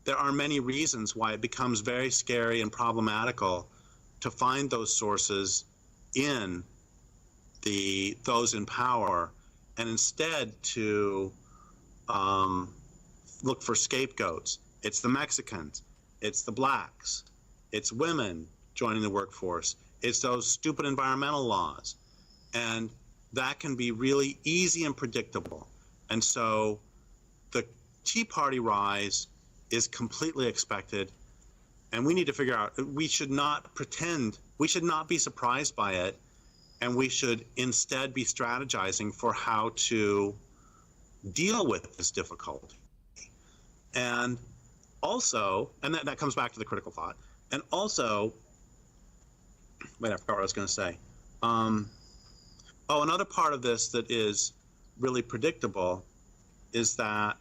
D: there are many reasons why it becomes very scary and problematical to find those sources in those in power, and instead to look for scapegoats. It's the Mexicans, it's the blacks, it's women joining the workforce, it's those stupid environmental laws. And that can be really easy and predictable. And so the Tea Party rise is completely expected, and we need to figure out, we should not pretend, we should not be surprised by it, and we should instead be strategizing for how to deal with this difficulty. And also, and that comes back to the critical thought, and also, wait, I forgot what I was going to say. Another part of this that is really predictable is that,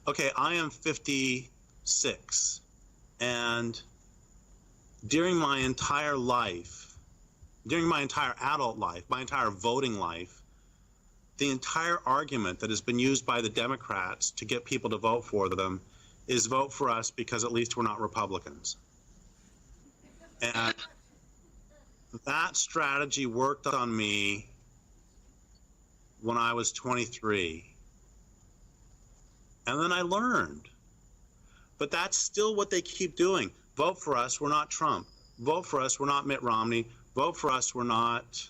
D: okay, I am 56, and during my entire life, during my entire adult life, my entire voting life, the entire argument that has been used by the Democrats to get people to vote for them is vote for us because at least we're not Republicans. And that strategy worked on me when I was 23. And then I learned. But that's still what they keep doing. Vote for us, we're not Trump. Vote for us, we're not Mitt Romney. Vote for us, we're not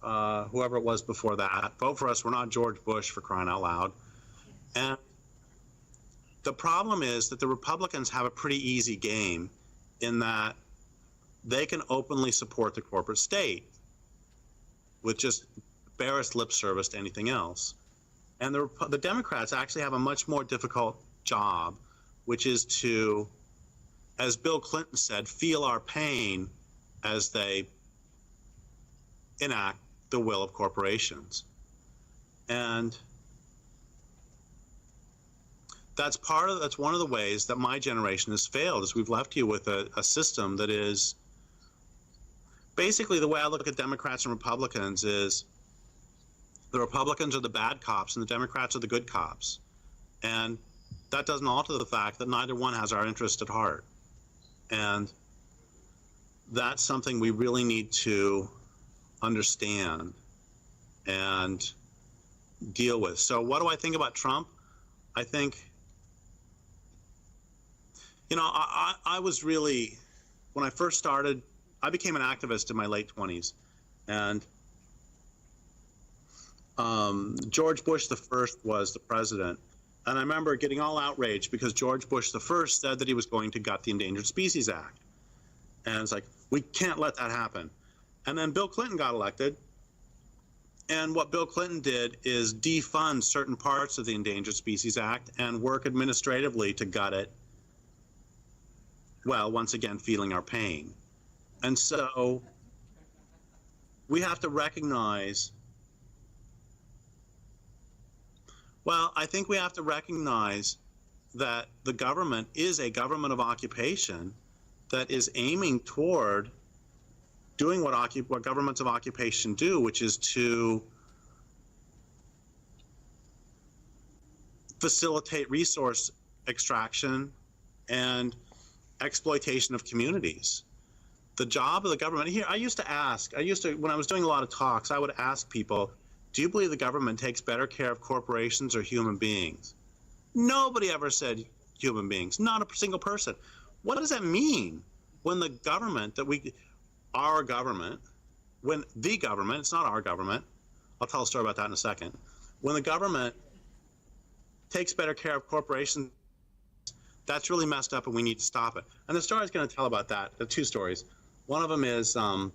D: whoever it was before that. Vote for us, we're not George Bush, for crying out loud. And the problem is that the Republicans have a pretty easy game in that they can openly support the corporate state with just barest lip service to anything else. And the Democrats actually have a much more difficult job, which is to, as Bill Clinton said, feel our pain as they enact the will of corporations. And that's one of the ways that my generation has failed, is we've left you with a system that is basically, the way I look at Democrats and Republicans is the Republicans are the bad cops and the Democrats are the good cops. And that doesn't alter the fact that neither one has our interest at heart. And that's something we really need to understand and deal with. So what do I think about Trump? I think, I was really, when I first started, I became an activist in my late 20s. And George Bush the First was the president. And I remember getting all outraged because George Bush the First said that he was going to gut the Endangered Species Act. And it's like, we can't let that happen. And then Bill Clinton got elected. And what Bill Clinton did is defund certain parts of the Endangered Species Act and work administratively to gut it. Well, once again, feeling our pain. And so we have to recognize, I think we have to recognize that the government is a government of occupation that is aiming toward doing what governments of occupation do, which is to facilitate resource extraction and exploitation of communities. The job of the government here, when I was doing a lot of talks, I would ask people, do you believe the government takes better care of corporations or human beings? Nobody ever said human beings, not a single person. What does that mean when the government our government, when the government, it's not our government, I'll tell a story about that in a second, when the government takes better care of corporations, that's really messed up and we need to stop it. And the story I was going to tell about that, the two stories. One of them is, so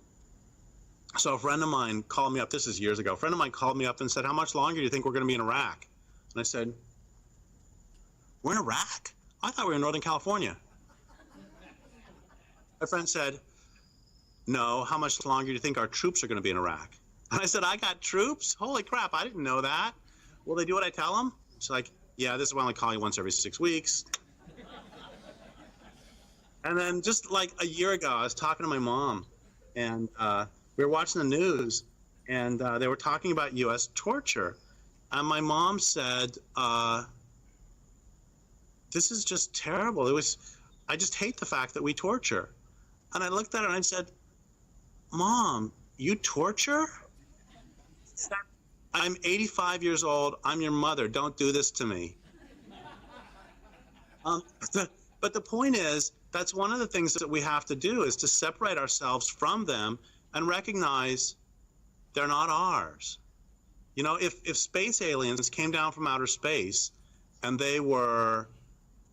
D: a friend of mine called me up, this is years ago, a friend of mine called me up and said, how much longer do you think we're going to be in Iraq? And I said, we're in Iraq? I thought we were in Northern California. My friend said, no, how much longer do you think our troops are going to be in Iraq? And I said, I got troops? Holy crap, I didn't know that. Will they do what I tell them? She's like, yeah, this is why I only call you once every 6 weeks. And then just like a year ago, I was talking to my mom, and we were watching the news, and they were talking about U.S. torture. And my mom said, this is just terrible. I just hate the fact that we torture. And I looked at her and I said, Mom, you torture? I'm 85 years old. I'm your mother. Don't do this to me. But the point is, that's one of the things that we have to do, is to separate ourselves from them and recognize they're not ours. You know, if space aliens came down from outer space and they were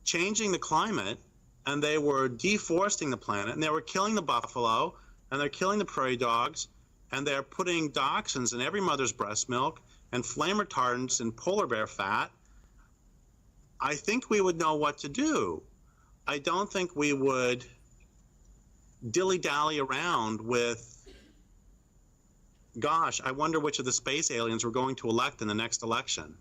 D: changing the climate and they were deforesting the planet and they were killing the buffalo and they're killing the prairie dogs and they're putting dioxins in every mother's breast milk and flame retardants in polar bear fat, I think we would know what to do. I don't think we would dilly-dally around with, gosh, I wonder which of the space aliens we're going to elect in the next election.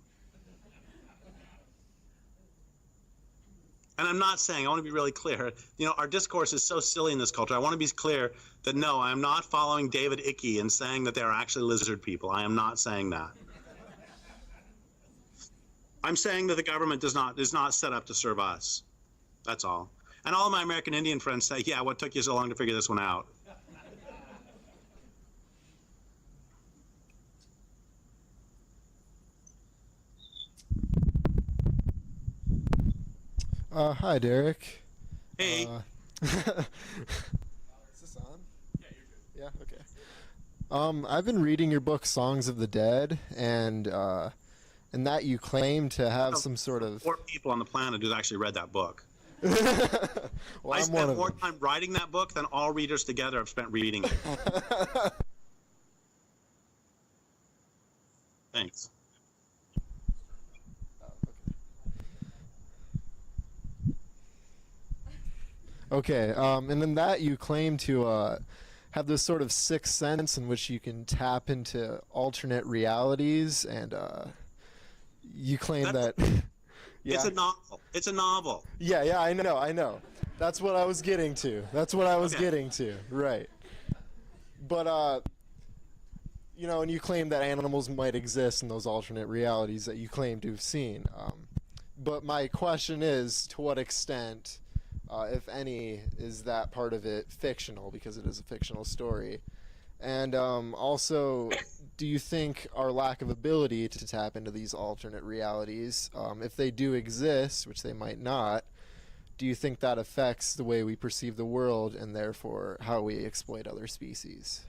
D: And I'm not saying, I want to be really clear, you know, our discourse is so silly in this culture. I want to be clear that no, I'm not following David Icke and saying that they're actually lizard people. I am not saying that. I'm saying that the government is not set up to serve us. That's all. And all of my American Indian friends say, yeah, what took you so long to figure this one out?
G: Hi, Derrick.
D: Hey.
G: Is this on? Yeah, you're good. Yeah, okay. I've been reading your book, Songs of the Dead, and in that you claim to have some sort of...
D: 4 people on the planet who's actually read that book.
G: Well,
D: I spent more time writing that book than all readers together have spent reading it. Thanks.
G: Okay, and in that you claim to have this sort of sixth sense in which you can tap into alternate realities, and you claim that... Yeah.
D: It's a novel. It's a novel.
G: Yeah, I know. That's what I was getting to. Getting to, right. But, you know, and you claim that animals might exist in those alternate realities that you claim to have seen. But my question is, to what extent... if any, is that part of it fictional, because it is a fictional story? And also, do you think our lack of ability to tap into these alternate realities, if they do exist, which they might not, do you think that affects the way we perceive the world and therefore how we exploit other species?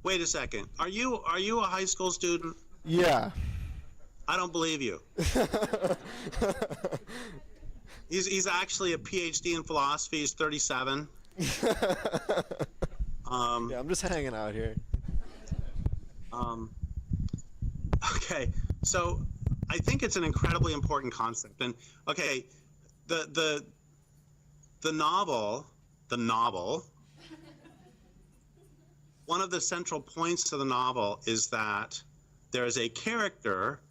D: Wait a second. Are you a high school student?
G: Yeah.
D: I don't believe you. He's actually a PhD in philosophy. He's 37.
G: Yeah, I'm just hanging out here.
D: Okay, so I think it's an incredibly important concept. And okay, the novel, one of the central points to the novel is that there is a character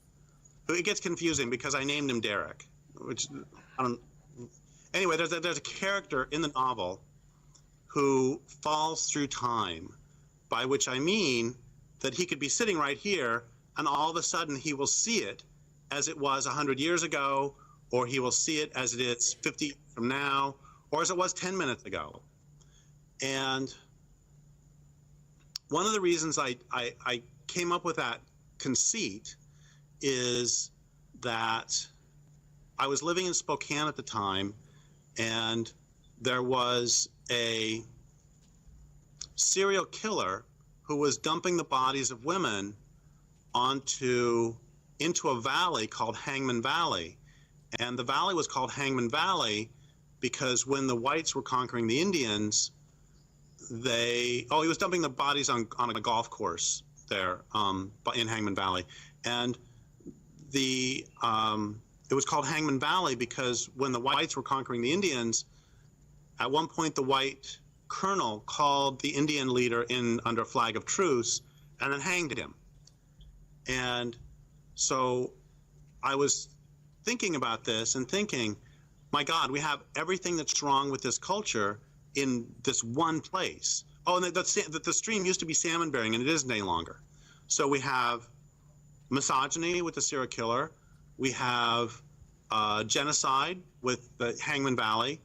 D: who, it gets confusing because I named him Derrick, which I don't. Anyway, there's a character in the novel who falls through time by which I mean that he could be sitting right here and all of a sudden he will see it as it was 100 years ago, or he will see it as it is 50 from now, or as it was 10 minutes ago. And one of the reasons I came up with that conceit is that I was living in Spokane at the time, and there was a serial killer who was dumping the bodies of women into a valley called Hangman Valley. And the valley was called Hangman Valley because when the whites were conquering the Indians, he was dumping the bodies on a golf course there in Hangman Valley. And it was called Hangman Valley because when the whites were conquering the Indians, at one point the white colonel called the Indian leader in under a flag of truce and then hanged him. And so I was thinking about this and thinking, my God, we have everything that's wrong with this culture in this one place. Oh, and the stream used to be salmon bearing and it isn't any longer. So we have misogyny with the serial killer. We have genocide with the Hangman Valley.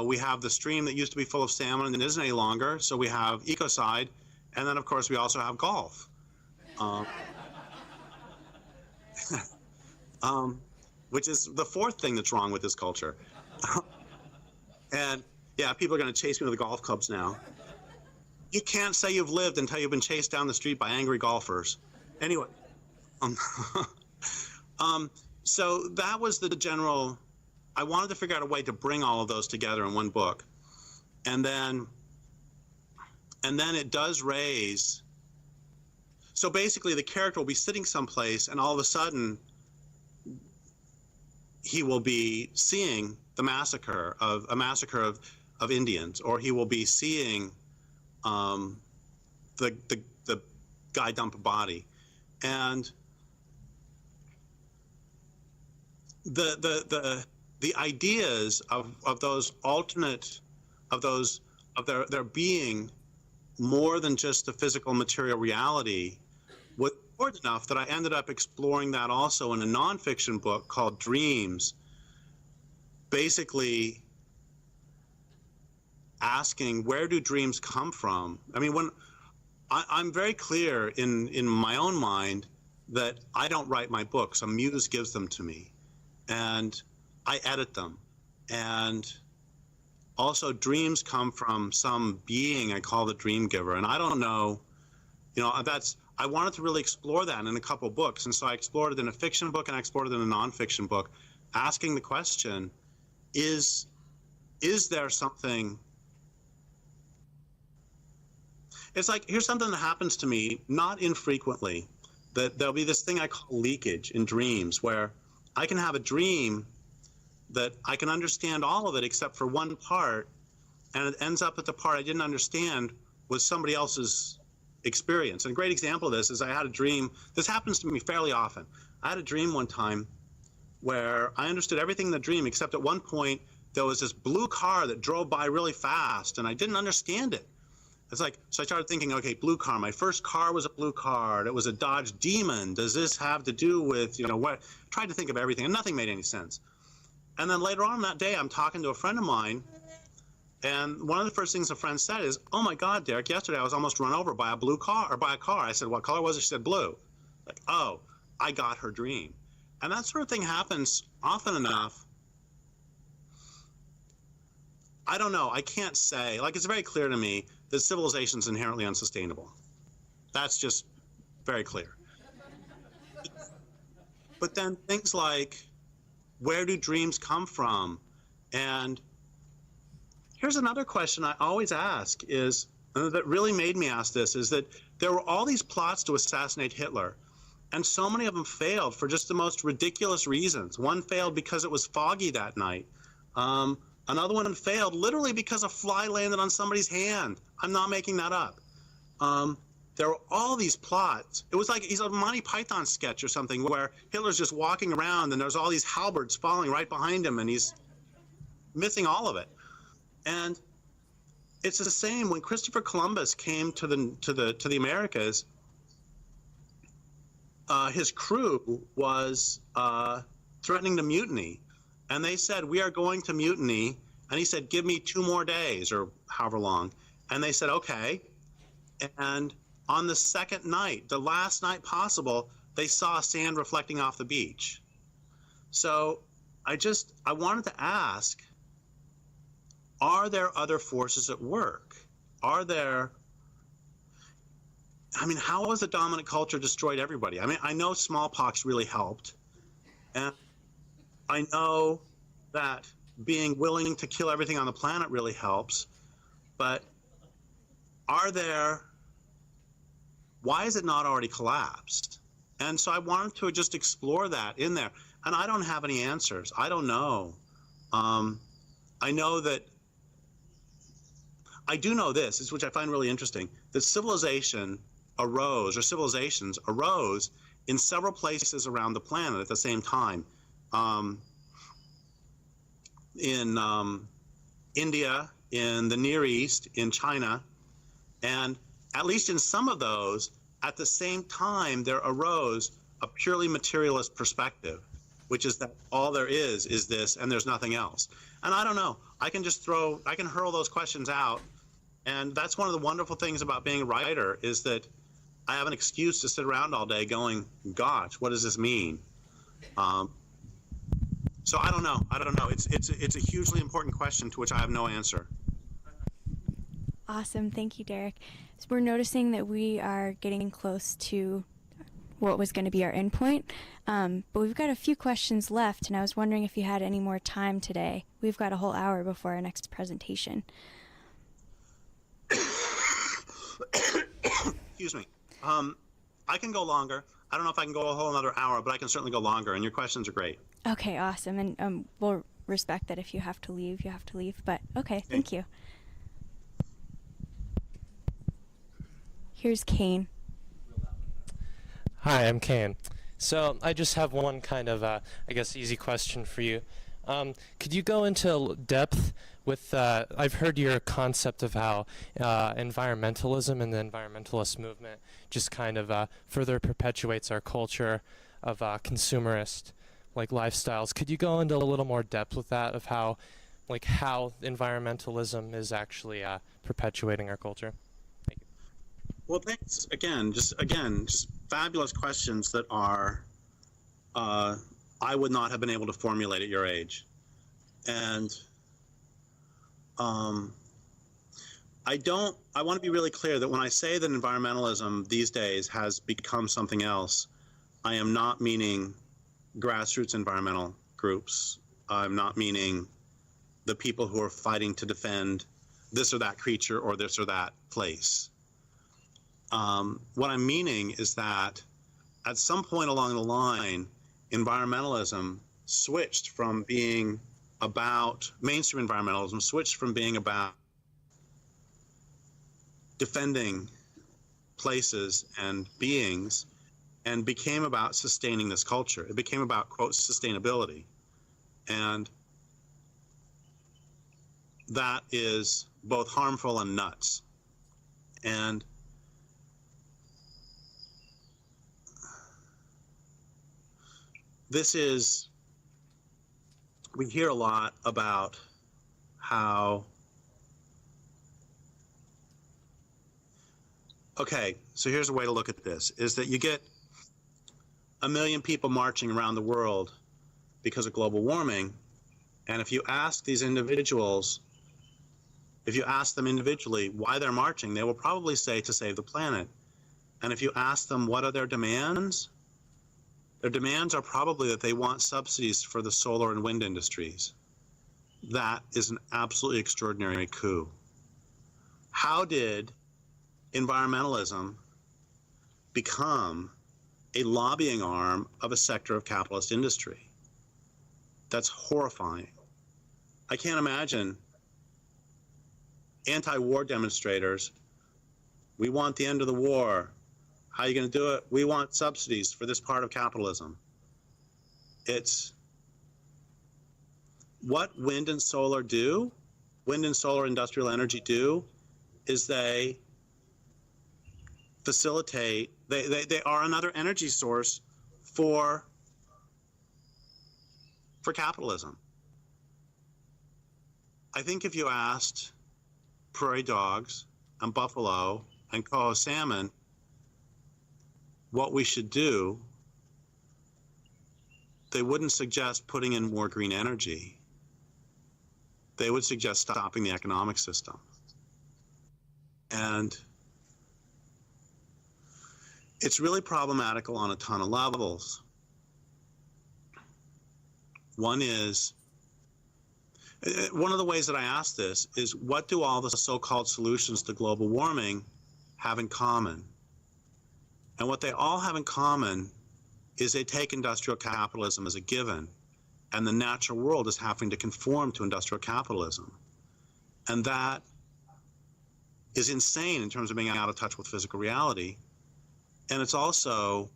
D: We have the stream that used to be full of salmon and it isn't any longer. So we have ecocide. And then, of course, we also have golf. Which is the fourth thing that's wrong with this culture. And yeah, people are going to chase me with the golf clubs now. You can't say you've lived until you've been chased down the street by angry golfers. Anyway, so that was the general. I wanted to figure out a way to bring all of those together in one book, and then it does raise. So basically, the character will be sitting someplace, and all of a sudden, he will be seeing the massacre of Indians, or he will be seeing the guy dump a body, and the ideas of those alternate of there being more than just the physical material reality was important enough that I ended up exploring that also in a nonfiction book called Dreams, basically asking, where do dreams come from? I mean, when I'm very clear in my own mind that I don't write my books. A muse gives them to me, and I edit them. And also, dreams come from some being I call the dream giver. And I don't know, I wanted to really explore that in a couple books. And so I explored it in a fiction book and I explored it in a nonfiction book, asking the question, is there something? It's like, here's something that happens to me, not infrequently, that there'll be this thing I call leakage in dreams, where I can have a dream that I can understand all of it except for one part, and it ends up that the part I didn't understand was somebody else's experience. And a great example of this is I had a dream. This happens to me fairly often. I had a dream one time where I understood everything in the dream, except at one point there was this blue car that drove by really fast, and I didn't understand it. It's like, so I started thinking, okay, blue car. My first car was a blue car. It was a Dodge Demon. Does this have to do with, what? I tried to think of everything, and nothing made any sense. And then later on that day, I'm talking to a friend of mine, and one of the first things a friend said is, "Oh my God, Derrick, yesterday I was almost run over by a blue car, or by a car." I said, "What color was it?" She said, "Blue." Like, oh, I got her dream. And that sort of thing happens often enough. I don't know. I can't say. Like, it's very clear to me that civilization is inherently unsustainable. That's just very clear. But then things like, where do dreams come from? And here's another question I always ask is, that really made me ask this, is that there were all these plots to assassinate Hitler, and so many of them failed for just the most ridiculous reasons. One failed because it was foggy that night. Another one failed literally because a fly landed on somebody's hand. I'm not making that up. There were all these plots. It was like he's a Monty Python sketch or something where Hitler's just walking around and there's all these halberds falling right behind him and he's missing all of it. And it's the same when Christopher Columbus came to the Americas. His crew was threatening to mutiny, and they said, "We are going to mutiny." And he said, "Give me 2 more days," or however long. And they said, "Okay." And on the second night, the last night possible, they saw sand reflecting off the beach. So I wanted to ask, are there other forces at work? How has the dominant culture destroyed everybody? I mean, I know smallpox really helped. And I know that being willing to kill everything on the planet really helps. But why is it not already collapsed? And so I wanted to just explore that in there. And I don't have any answers. I don't know. I know that, I do know this, which I find really interesting, that civilizations arose in several places around the planet at the same time. In India, in the Near East, in China, and at least in some of those, at the same time, there arose a purely materialist perspective, which is that all there is this, and there's nothing else. And I don't know. I can hurl those questions out, and that's one of the wonderful things about being a writer, is that I have an excuse to sit around all day going, "Gosh, what does this mean?" So I don't know. It's a hugely important question to which I have no answer.
C: Awesome. Thank you, Derrick. So we're noticing that we are getting close to what was going to be our endpoint, but we've got a few questions left, and I was wondering if you had any more time today. We've got a whole hour before our next presentation.
D: Excuse me. I can go longer. I don't know if I can go a whole another hour, but I can certainly go longer, and your questions are great.
C: Okay, awesome. And we'll respect that if you have to leave, you have to leave. But okay, thank you. Here's Kane.
H: Hi, I'm Kane. So I just have one kind of, easy question for you. Could you go into depth with, I've heard your concept of how environmentalism and the environmentalist movement just kind of further perpetuates our culture of consumerist lifestyles. Could you go into a little more depth with that, of how environmentalism is actually perpetuating our culture? Thank you.
D: Well, thanks again. Just fabulous questions that are I would not have been able to formulate at your age. And I want to be really clear that when I say that environmentalism these days has become something else, I am not meaning grassroots environmental groups. I'm not meaning the people who are fighting to defend this or that creature or this or that place. What I'm meaning is that at some point along the line, environmentalism switched from being about, mainstream environmentalism switched from being about defending places and beings and became about sustaining this culture. It became about, quote, sustainability. And that is both harmful and nuts. And this is, we hear a lot about how, okay, so here's a way to look at this, is that you get 1 million people marching around the world because of global warming, and if you ask these individuals, if you ask them individually why they're marching, they will probably say to save the planet. And if you ask them what are their demands are probably that they want subsidies for the solar and wind industries. That is an absolutely extraordinary coup. How did environmentalism become a lobbying arm of a sector of capitalist industry? That's horrifying. I can't imagine anti-war demonstrators. We want the end of the war. How are you going to do it? We want subsidies for this part of capitalism. It's what wind and solar do. wind and solar industrial energy do is they facilitate, they are another energy source for capitalism. I think if you asked prairie dogs and buffalo and coho salmon what we should do, they wouldn't suggest putting in more green energy. They would suggest stopping the economic system. And it's really problematical on a ton of levels. One is, one of the ways that I ask this is, what do all the so-called solutions to global warming have in common? And what they all have in common is they take industrial capitalism as a given, and the natural world is having to conform to industrial capitalism. And that is insane in terms of being out of touch with physical reality. And it's also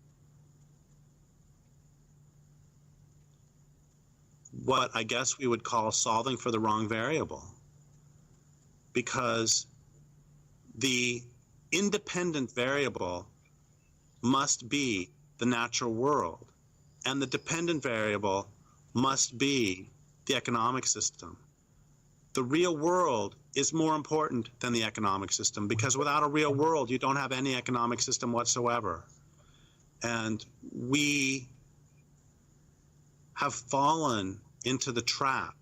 D: what I guess we would call solving for the wrong variable, because the independent variable must be the natural world, and the dependent variable must be the economic system. The real world is more important than the economic system, because without a real world, you don't have any economic system whatsoever. And we have fallen into the trap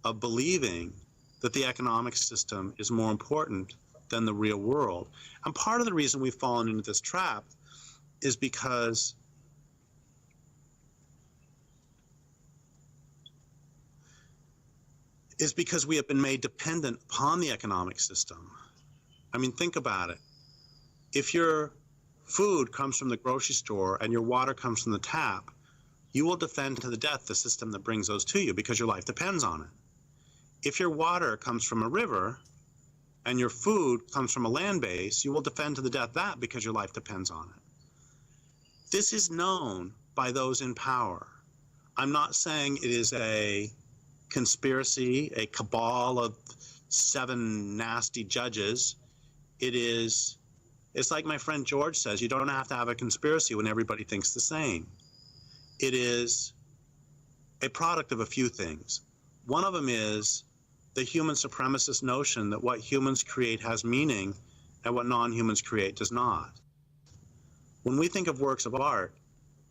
D: of believing that the economic system is more important than the real world. And part of the reason we've fallen into this trap is because we have been made dependent upon the economic system. I mean, think about it. If your food comes from the grocery store and your water comes from the tap, you will defend to the death the system that brings those to you, because your life depends on it. If your water comes from a river and your food comes from a land base, you will defend to the death that, because your life depends on it. This is known by those in power. I'm not saying it is a conspiracy, a cabal of 7 nasty judges. It's like my friend George says, you don't have to have a conspiracy when everybody thinks the same. It is a product of a few things. One of them is the human supremacist notion that what humans create has meaning and what non-humans create does not. When we think of works of art,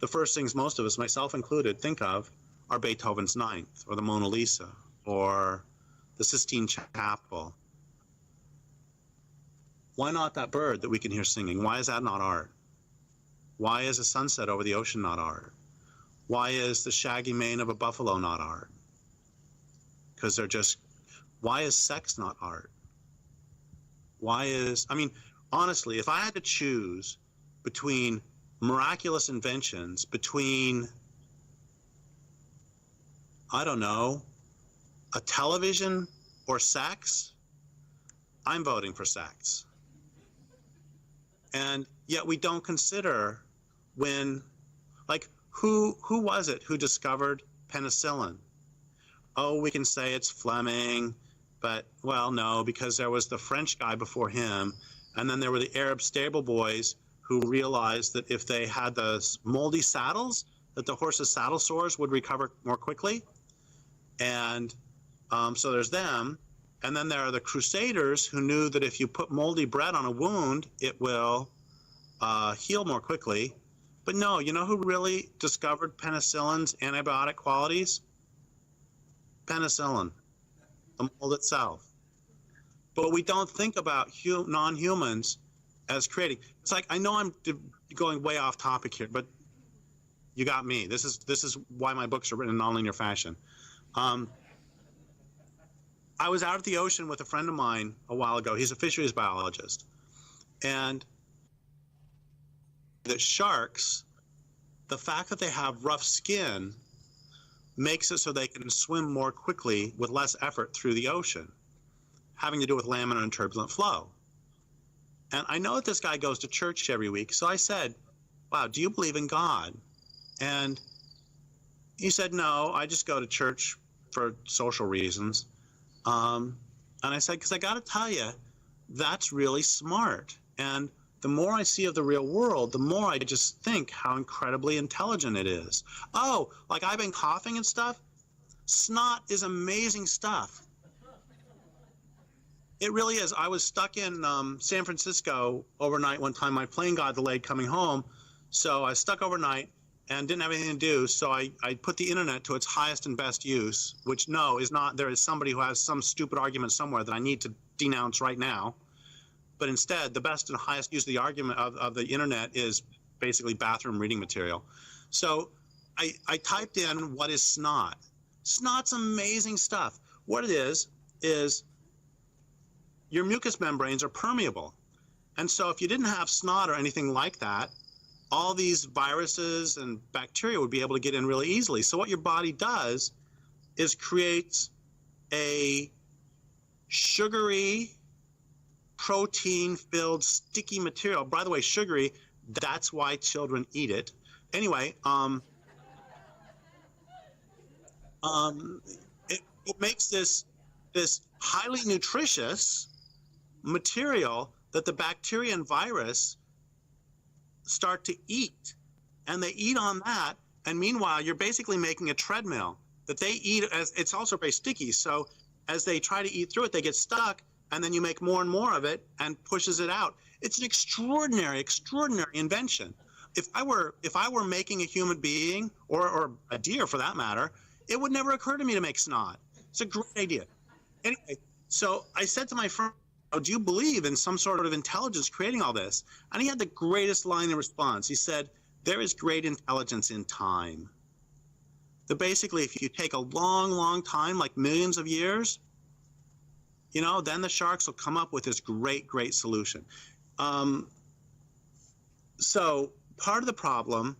D: the first things most of us, myself included, think of are Beethoven's Ninth, or the Mona Lisa, or the Sistine Chapel. Why not that bird that we can hear singing? Why is that not art? Why is a sunset over the ocean not art? Why is the shaggy mane of a buffalo not art? Because why is sex not art? Honestly, if I had to choose between miraculous inventions, between, I don't know, a television or sex, I'm voting for sex. And yet we don't consider who was it who discovered penicillin? Oh, we can say it's Fleming, but, well, no, because there was the French guy before him, and then there were the Arab stable boys who realized that if they had the moldy saddles, that the horse's saddle sores would recover more quickly. And so there's them. And then there are the Crusaders who knew that if you put moldy bread on a wound, it will heal more quickly. But no, you know who really discovered penicillin's antibiotic qualities? Penicillin, the mold itself. But we don't think about non-humans as creating. It's like, I know I'm going way off topic here, but you got me. This is why my books are written in nonlinear fashion. I was out at the ocean with a friend of mine a while ago. He's a fisheries biologist. And that sharks, the fact that they have rough skin makes it so they can swim more quickly with less effort through the ocean, having to do with laminar and turbulent flow. And I know that this guy goes to church every week. So I said, wow, do you believe in God? And he said, no, I just go to church for social reasons. And I said, because I got to tell you, that's really smart. And the more I see of the real world, the more I just think how incredibly intelligent it is. Oh, like I've been coughing and stuff. Snot is amazing stuff. It really is. I was stuck in San Francisco overnight one time. My plane got delayed coming home. So I was stuck overnight and didn't have anything to do. So I put the internet to its highest and best use, which no, is not, there is somebody who has some stupid argument somewhere that I need to denounce right now. But instead, the best and highest use of the argument of the internet is basically bathroom reading material. So I typed in, what is snot? Snot's amazing stuff. What it is your mucous membranes are permeable. And so if you didn't have snot or anything like that, all these viruses and bacteria would be able to get in really easily. So what your body does is creates a sugary, protein-filled, sticky material. By the way, sugary, that's why children eat it. Anyway, it makes this highly nutritious material that the bacteria and virus start to eat. And they eat on that, and meanwhile, you're basically making a treadmill that they eat. As it's also very sticky, so as they try to eat through it, they get stuck, and then you make more and more of it and pushes it out. It's an extraordinary, extraordinary invention. If I were making a human being, or a deer for that matter, it would never occur to me to make snot. It's a great idea. Anyway, so I said to my friend, oh, do you believe in some sort of intelligence creating all this? And he had the greatest line in response. He said, there is great intelligence in time. That basically, if you take a long, long time, like millions of years, you know, then the sharks will come up with this great, great solution. So part of the problem,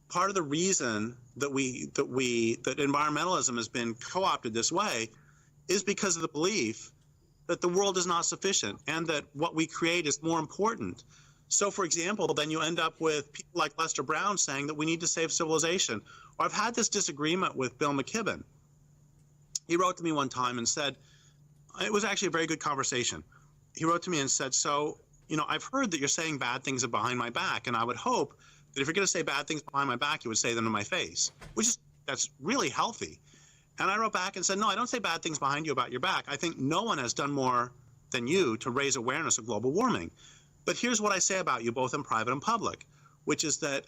D: part of the reason that that environmentalism has been co-opted this way is because of the belief that the world is not sufficient and that what we create is more important. So, for example, then you end up with people like Lester Brown saying that we need to save civilization. Or I've had this disagreement with Bill McKibben. He wrote to me one time and said, it was actually a very good conversation. He wrote to me and said, so, you know, I've heard that you're saying bad things behind my back, and I would hope that if you're going to say bad things behind my back, you would say them to my face, that's really healthy. And I wrote back and said, no, I don't say bad things behind you about your back. I think no one has done more than you to raise awareness of global warming. But here's what I say about you, both in private and public, which is that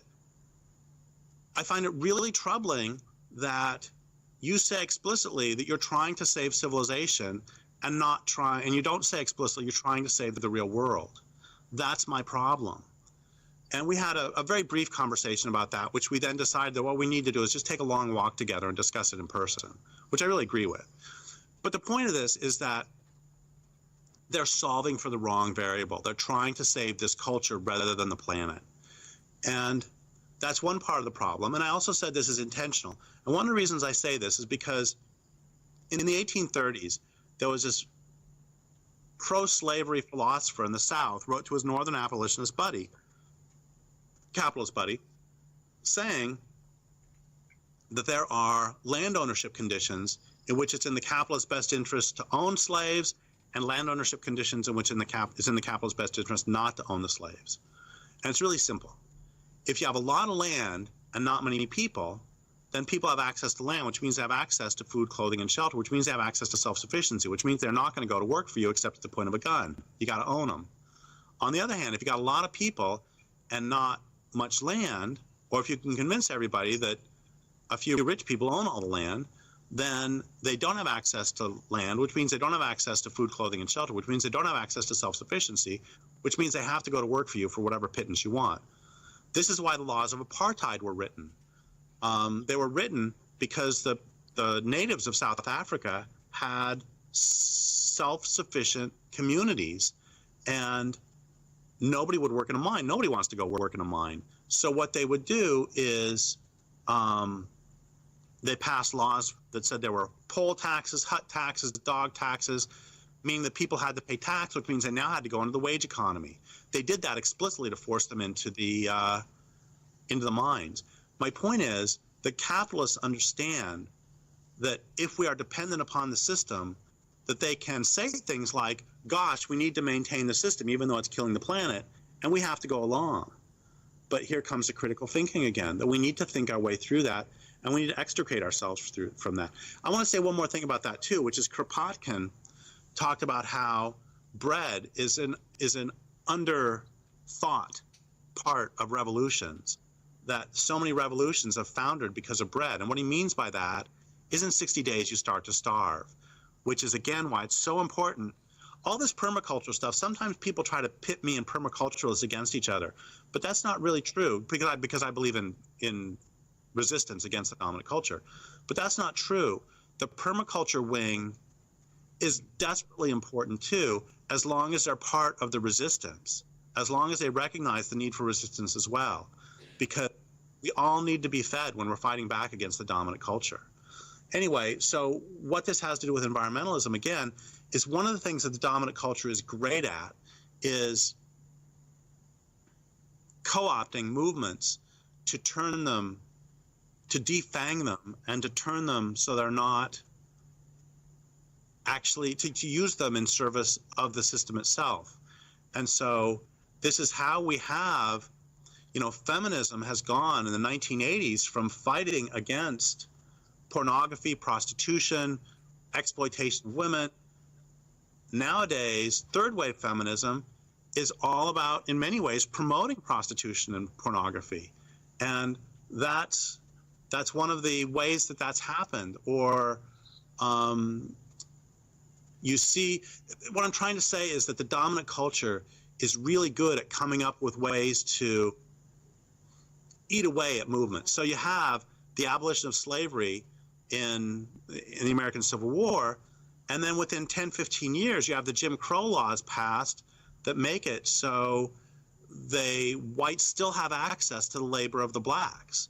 D: I find it really troubling that you say explicitly that you're trying to save civilization and you don't say explicitly you're trying to save the real world. That's my problem. And we had a very brief conversation about that, which we then decided that what we need to do is just take a long walk together and discuss it in person, which I really agree with. But the point of this is that they're solving for the wrong variable. They're trying to save this culture rather than the planet. And that's one part of the problem. And I also said this is intentional. And one of the reasons I say this is because in the 1830s, there was this pro-slavery philosopher in the South wrote to his northern abolitionist buddy, capitalist buddy, saying that there are land ownership conditions in which it's in the capitalist's best interest to own slaves and land ownership conditions in which it's in the capitalist's best interest not to own the slaves. And it's really simple. If you have a lot of land and not many people, then people have access to land, which means they have access to food, clothing, and shelter, which means they have access to self-sufficiency, which means they're not going to go to work for you except at the point of a gun. You got to own them. On the other hand, if you got a lot of people and not much land, or if you can convince everybody that a few rich people own all the land, then they don't have access to land, which means they don't have access to food, clothing, and shelter, which means they don't have access to self-sufficiency, which means they have to go to work for you for whatever pittance you want. This is why the laws of apartheid were written. They were written because the natives of South Africa had self-sufficient communities, and nobody would work in a mine. Nobody wants to go work in a mine. So what they would do is they passed laws that said there were poll taxes, hut taxes, dog taxes, meaning that people had to pay tax, which means they now had to go into the wage economy. They did that explicitly to force them into the mines. My point is that capitalists understand that if we are dependent upon the system that they can say things like, gosh, we need to maintain the system even though it's killing the planet, and we have to go along. But here comes the critical thinking again, that we need to think our way through that, and we need to extricate ourselves from that. I want to say one more thing about that too, which is Kropotkin talked about how bread is an under-thought part of revolutions, that so many revolutions have foundered because of bread. And what he means by that is in 60 days you start to starve, which is again why it's so important. All this permaculture stuff, sometimes people try to pit me and permaculturalists against each other, but that's not really true because I believe in resistance against the dominant culture. But that's not true. The permaculture wing is desperately important too, as long as they're part of the resistance, as long as they recognize the need for resistance as well, because we all need to be fed when we're fighting back against the dominant culture. Anyway, so what this has to do with environmentalism, again, is one of the things that the dominant culture is great at is co-opting movements to turn them, to defang them, and to turn them so they're not actually, to use them in service of the system itself. And so this is how we have, feminism has gone in the 1980s from fighting against pornography, prostitution, exploitation of women. Nowadays, third wave feminism is all about, in many ways, promoting prostitution and pornography. And that's one of the ways that that's happened. Or you see, what I'm trying to say is that the dominant culture is really good at coming up with ways to eat away at movements. So you have the abolition of slavery in the American Civil War, and then within 10, 15 years, you have the Jim Crow laws passed that make it so whites still have access to the labor of the blacks.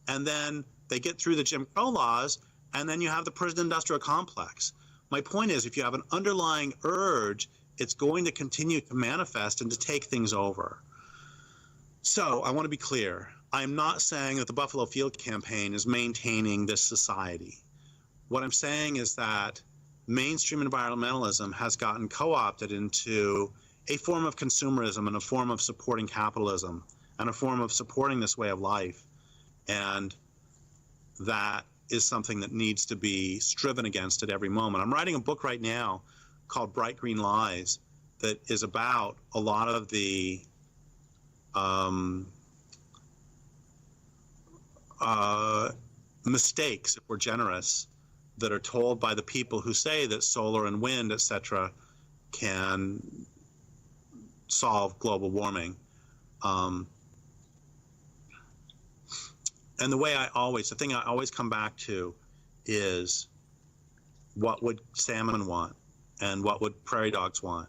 D: And then they get through the Jim Crow laws, and then you have the prison industrial complex. My point is, if you have an underlying urge, it's going to continue to manifest and to take things over. So I want to be clear. I'm not saying that the Buffalo Field Campaign is maintaining this society. What I'm saying is that mainstream environmentalism has gotten co-opted into a form of consumerism and a form of supporting capitalism and a form of supporting this way of life. And that is something that needs to be striven against at every moment. I'm writing a book right now called Bright Green Lies that is about a lot of the mistakes, if we're generous, that are told by the people who say that solar and wind, etc., can solve global warming. And the thing I always come back to is, what would salmon want? And what would prairie dogs want?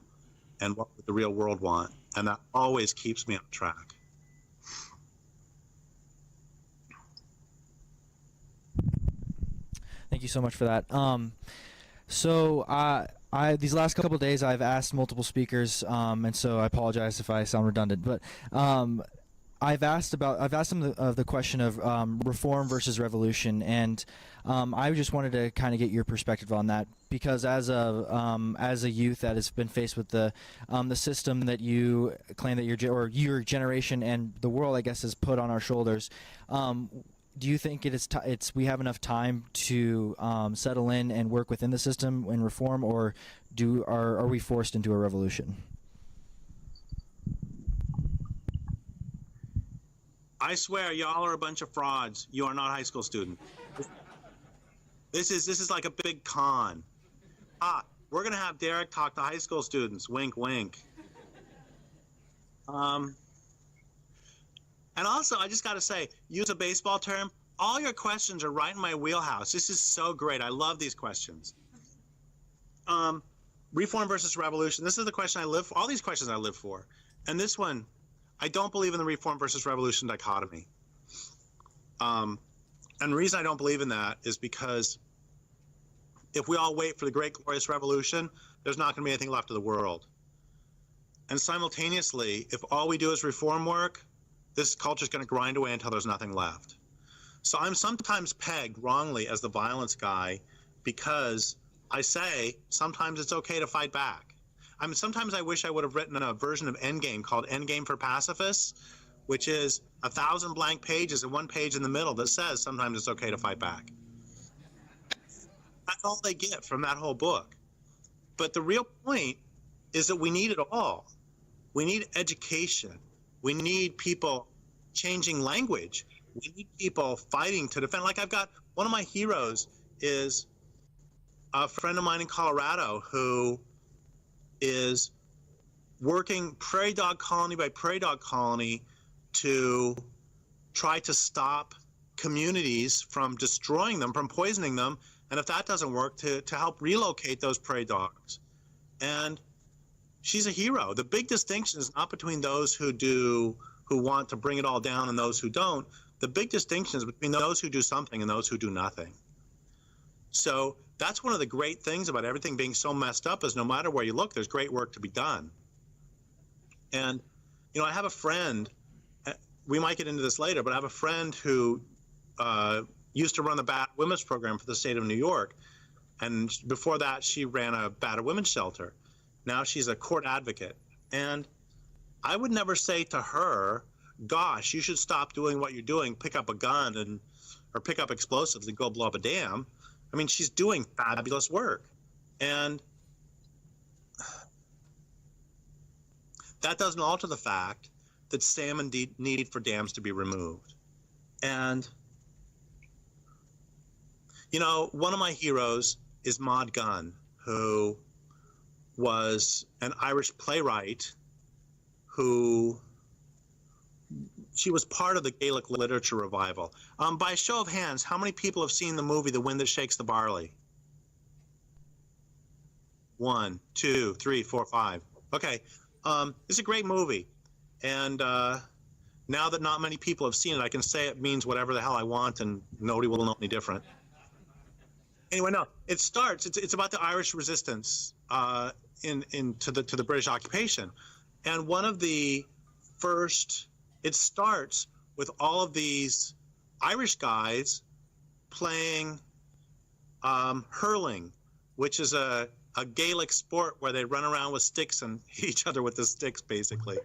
D: And what would the real world want? And that always keeps me on track.
B: Thank you so much for that. These last couple of days I've asked multiple speakers, and so I apologize if I sound redundant, but I've asked them the question of reform versus revolution, and I just wanted to kind of get your perspective on that, because as a youth that has been faced with the system that you claim that your generation and the world, I guess, has put on our shoulders, do you think we have enough time to settle in and work within the system and reform, or are we forced into a revolution?
D: I swear, y'all are a bunch of frauds. You are not high school students. This is like a big con. We're gonna have Derrick talk to high school students. Wink, wink. And also, I just got to say, use a baseball term, all your questions are right in my wheelhouse. This is so great. I love these questions. Reform versus revolution. This is the question I live for. All these questions I live for. And this one, I don't believe in the reform versus revolution dichotomy. And the reason I don't believe in that is because if we all wait for the great glorious revolution, there's not going to be anything left of the world. And simultaneously, if all we do is reform work, this culture is going to grind away until there's nothing left. So I'm sometimes pegged wrongly as the violence guy because I say sometimes it's okay to fight back. I mean, sometimes I wish I would have written a version of Endgame called Endgame for Pacifists, which is 1,000 blank pages and one page in the middle that says sometimes it's okay to fight back. That's all they get from that whole book. But the real point is that we need it all. We need education. We need people changing language. We need people fighting to defend. Like, I've got one of my heroes is a friend of mine in Colorado who is working prairie dog colony by prairie dog colony to try to stop communities from destroying them, from poisoning them, and if that doesn't work, to help relocate those prairie dogs. And she's a hero. The big distinction is not between those who want to bring it all down and those who don't. The big distinction is between those who do something and those who do nothing. So that's one of the great things about everything being so messed up, is no matter where you look, there's great work to be done. And, you know, I have a friend, we might get into this later, but I have a friend who used to run the battered women's program for the state of New York. And before that, she ran a battered women's shelter. Now she's a court advocate. And I would never say to her, gosh, you should stop doing what you're doing, pick up a gun or pick up explosives and go blow up a dam. I mean, she's doing fabulous work. And that doesn't alter the fact that salmon need for dams to be removed. And, you know, one of my heroes is Maud Gunn, who was an Irish playwright she was part of the Gaelic literature revival. By a show of hands, how many people have seen the movie The Wind That Shakes the Barley? 1, 2, 3, 4, 5. Okay, it's a great movie. And now that not many people have seen it, I can say it means whatever the hell I want and nobody will know any different. Anyway, no, it starts, it's about the Irish resistance to the British occupation. And one of the first, it starts with all of these Irish guys playing hurling, which is a Gaelic sport where they run around with sticks and hit each other with the sticks, basically.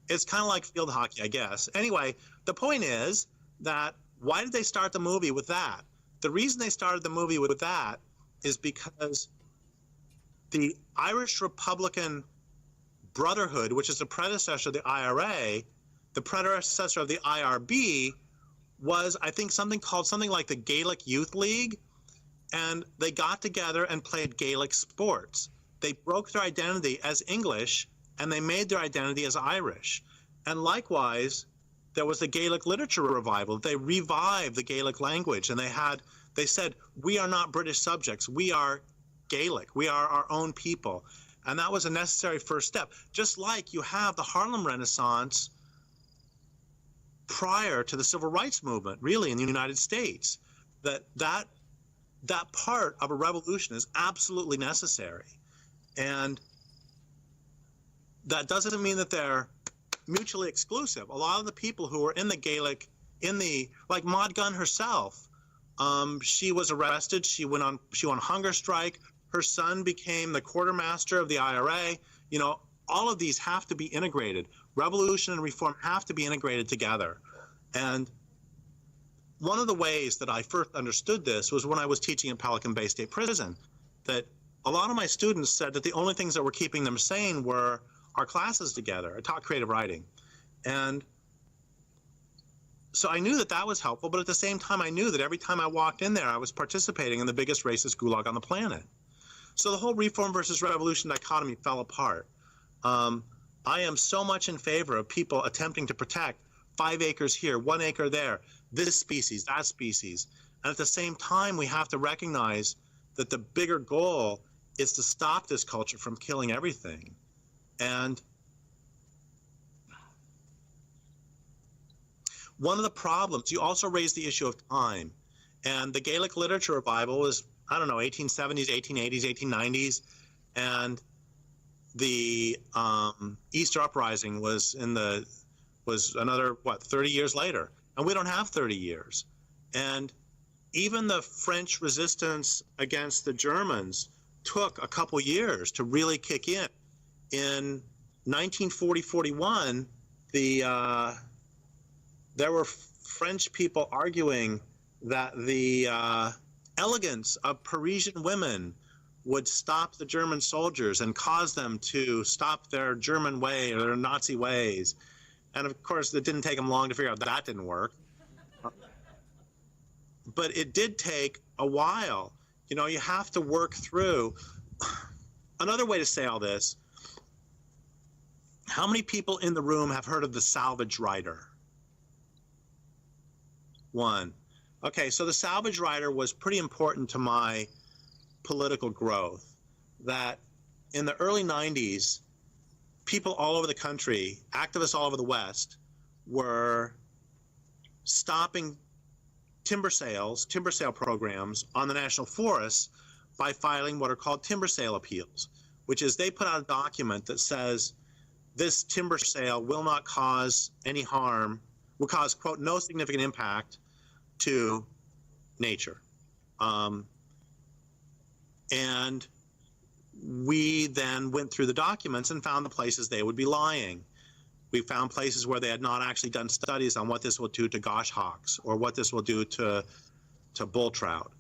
D: It's kind of like field hockey, I guess. Anyway, the point is that why did they start the movie with that? The reason they started the movie with that is because the Irish Republican Brotherhood, which is the predecessor of the IRA, the predecessor of the IRB, was, I think, something like the Gaelic Youth League, and they got together and played Gaelic sports. They broke their identity as English, and they made their identity as Irish. And likewise, there was the Gaelic literature revival. They revived the Gaelic language, and they said, we are not British subjects. We are Gaelic. We are our own people. And that was a necessary first step. Just like you have the Harlem Renaissance prior to the Civil Rights Movement, really, in the United States, that part of a revolution is absolutely necessary. And that doesn't mean that they're mutually exclusive. A lot of the people who were in the Gaelic, like Maud Gunn herself, she was arrested. She went on hunger strike. Her son became the quartermaster of the IRA. You know, all of these have to be integrated. Revolution and reform have to be integrated together. And one of the ways that I first understood this was when I was teaching at Pelican Bay State Prison, that a lot of my students said that the only things that were keeping them sane were our classes together. I taught creative writing. And so I knew that was helpful, but at the same time, I knew that every time I walked in there, I was participating in the biggest racist gulag on the planet. So the whole reform versus revolution dichotomy fell apart. I am so much in favor of people attempting to protect 5 acres here, 1 acre there, this species, that species. And at the same time, we have to recognize that the bigger goal is to stop this culture from killing everything. And one of the problems, you also raised the issue of time. And the Gaelic literature revival was, I don't know, 1870s, 1880s, 1890s. And the Easter Uprising was another, 30 years later. And we don't have 30 years. And even the French resistance against the Germans took a couple years to really kick in. In 1940-41, there were French people arguing that the elegance of Parisian women would stop the German soldiers and cause them to stop their German way or their Nazi ways. And of course, it didn't take them long to figure out that didn't work. But it did take a while. You know, you have to work through. Another way to say all this, how many people in the room have heard of the salvage rider? One. Okay, so the salvage rider was pretty important to my political growth. That in the early 90s, people all over the country, activists all over the West, were stopping timber sale programs on the national forests by filing what are called timber sale appeals, which is they put out a document that says this timber sale will not cause any harm, will cause, quote, no significant impact to nature. And we then went through the documents and found the places they would be lying. We found places where they had not actually done studies on what this will do to goshawks or what this will do to bull trout,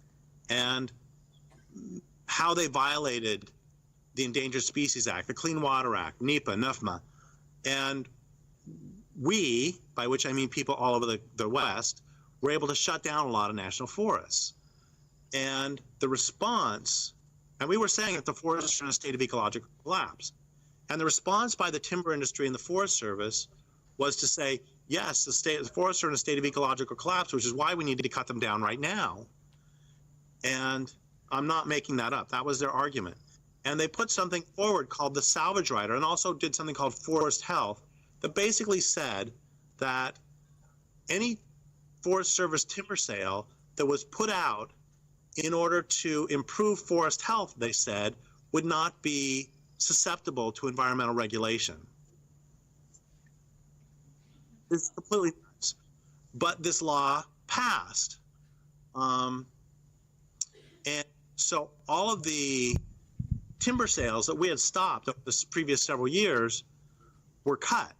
D: and how they violated the Endangered Species Act, the Clean Water Act, NEPA, NFMA. And we, by which I mean people all over the West, were able to shut down a lot of national forests. And the response, and we were saying that the forests are in a state of ecological collapse. And the response by the timber industry and the Forest Service was to say, yes, the forests are in a state of ecological collapse, which is why we need to cut them down right now. And I'm not making that up. That was their argument. And they put something forward called the salvage rider, and also did something called forest health, that basically said that any Forest Service timber sale that was put out in order to improve forest health, they said, would not be susceptible to environmental regulation. It's completely nuts. But this law passed. And so all of the timber sales that we had stopped over the previous several years were cut.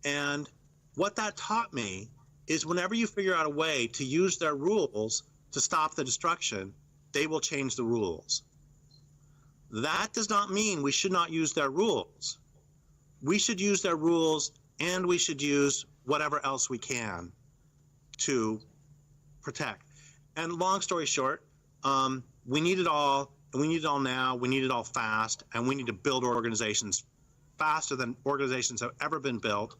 D: And what that taught me is whenever you figure out a way to use their rules to stop the destruction, they will change the rules. That does not mean we should not use their rules. We should use their rules, and we should use whatever else we can to protect. And long story short, we need it all, and we need it all now, we need it all fast, and we need to build organizations faster than organizations have ever been built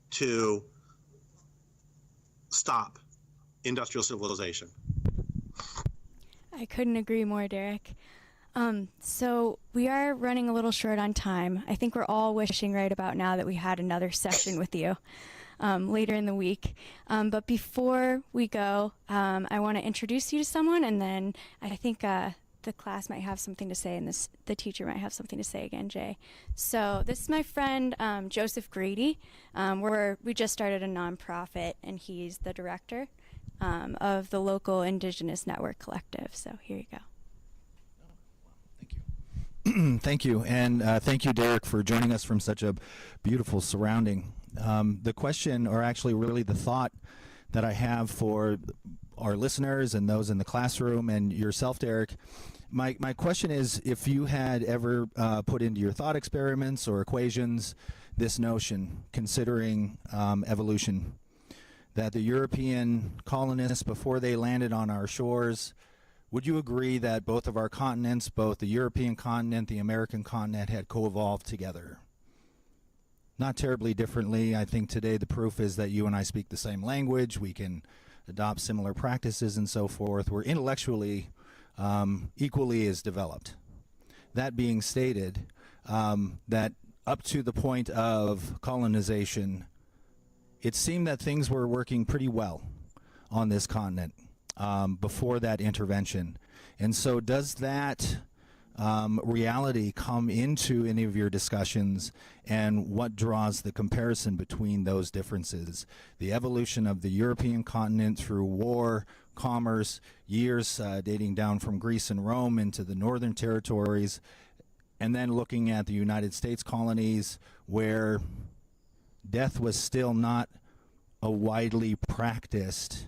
D: to stop industrial civilization.
C: I couldn't agree more, Derrick. So we are running a little short on time. I think we're all wishing right about now that we had another session with you later in the week. But before we go, I want to introduce you to someone, and then I think the class might have something to say, and the teacher might have something to say again, Jay. So this is my friend Joseph Grady. We just started a nonprofit, and he's the director of the local Indigenous Network Collective. So here you go.
B: Thank you, and thank you, Derrick, for joining us from such a beautiful surrounding. The question, or actually really the thought that I have for our listeners and those in the classroom and yourself, Derrick, my question is, if you had ever put into your thought experiments or equations this notion, considering evolution, that the European colonists, before they landed on our shores, would you agree that both of our continents, both the European continent, the American continent, had co-evolved together? Not terribly differently. I think today the proof is that you and I speak the same language. We can adopt similar practices and so forth. We're intellectually equally as developed. That being stated, that up to the point of colonization, it seemed that things were working pretty well on this continent before that intervention. And so does that reality come into any of your discussions, and what draws the comparison between those differences? The evolution of the European continent through war
I: commerce, years dating down from Greece and Rome into the northern territories, and then looking at the United States colonies where death was still not a widely practiced,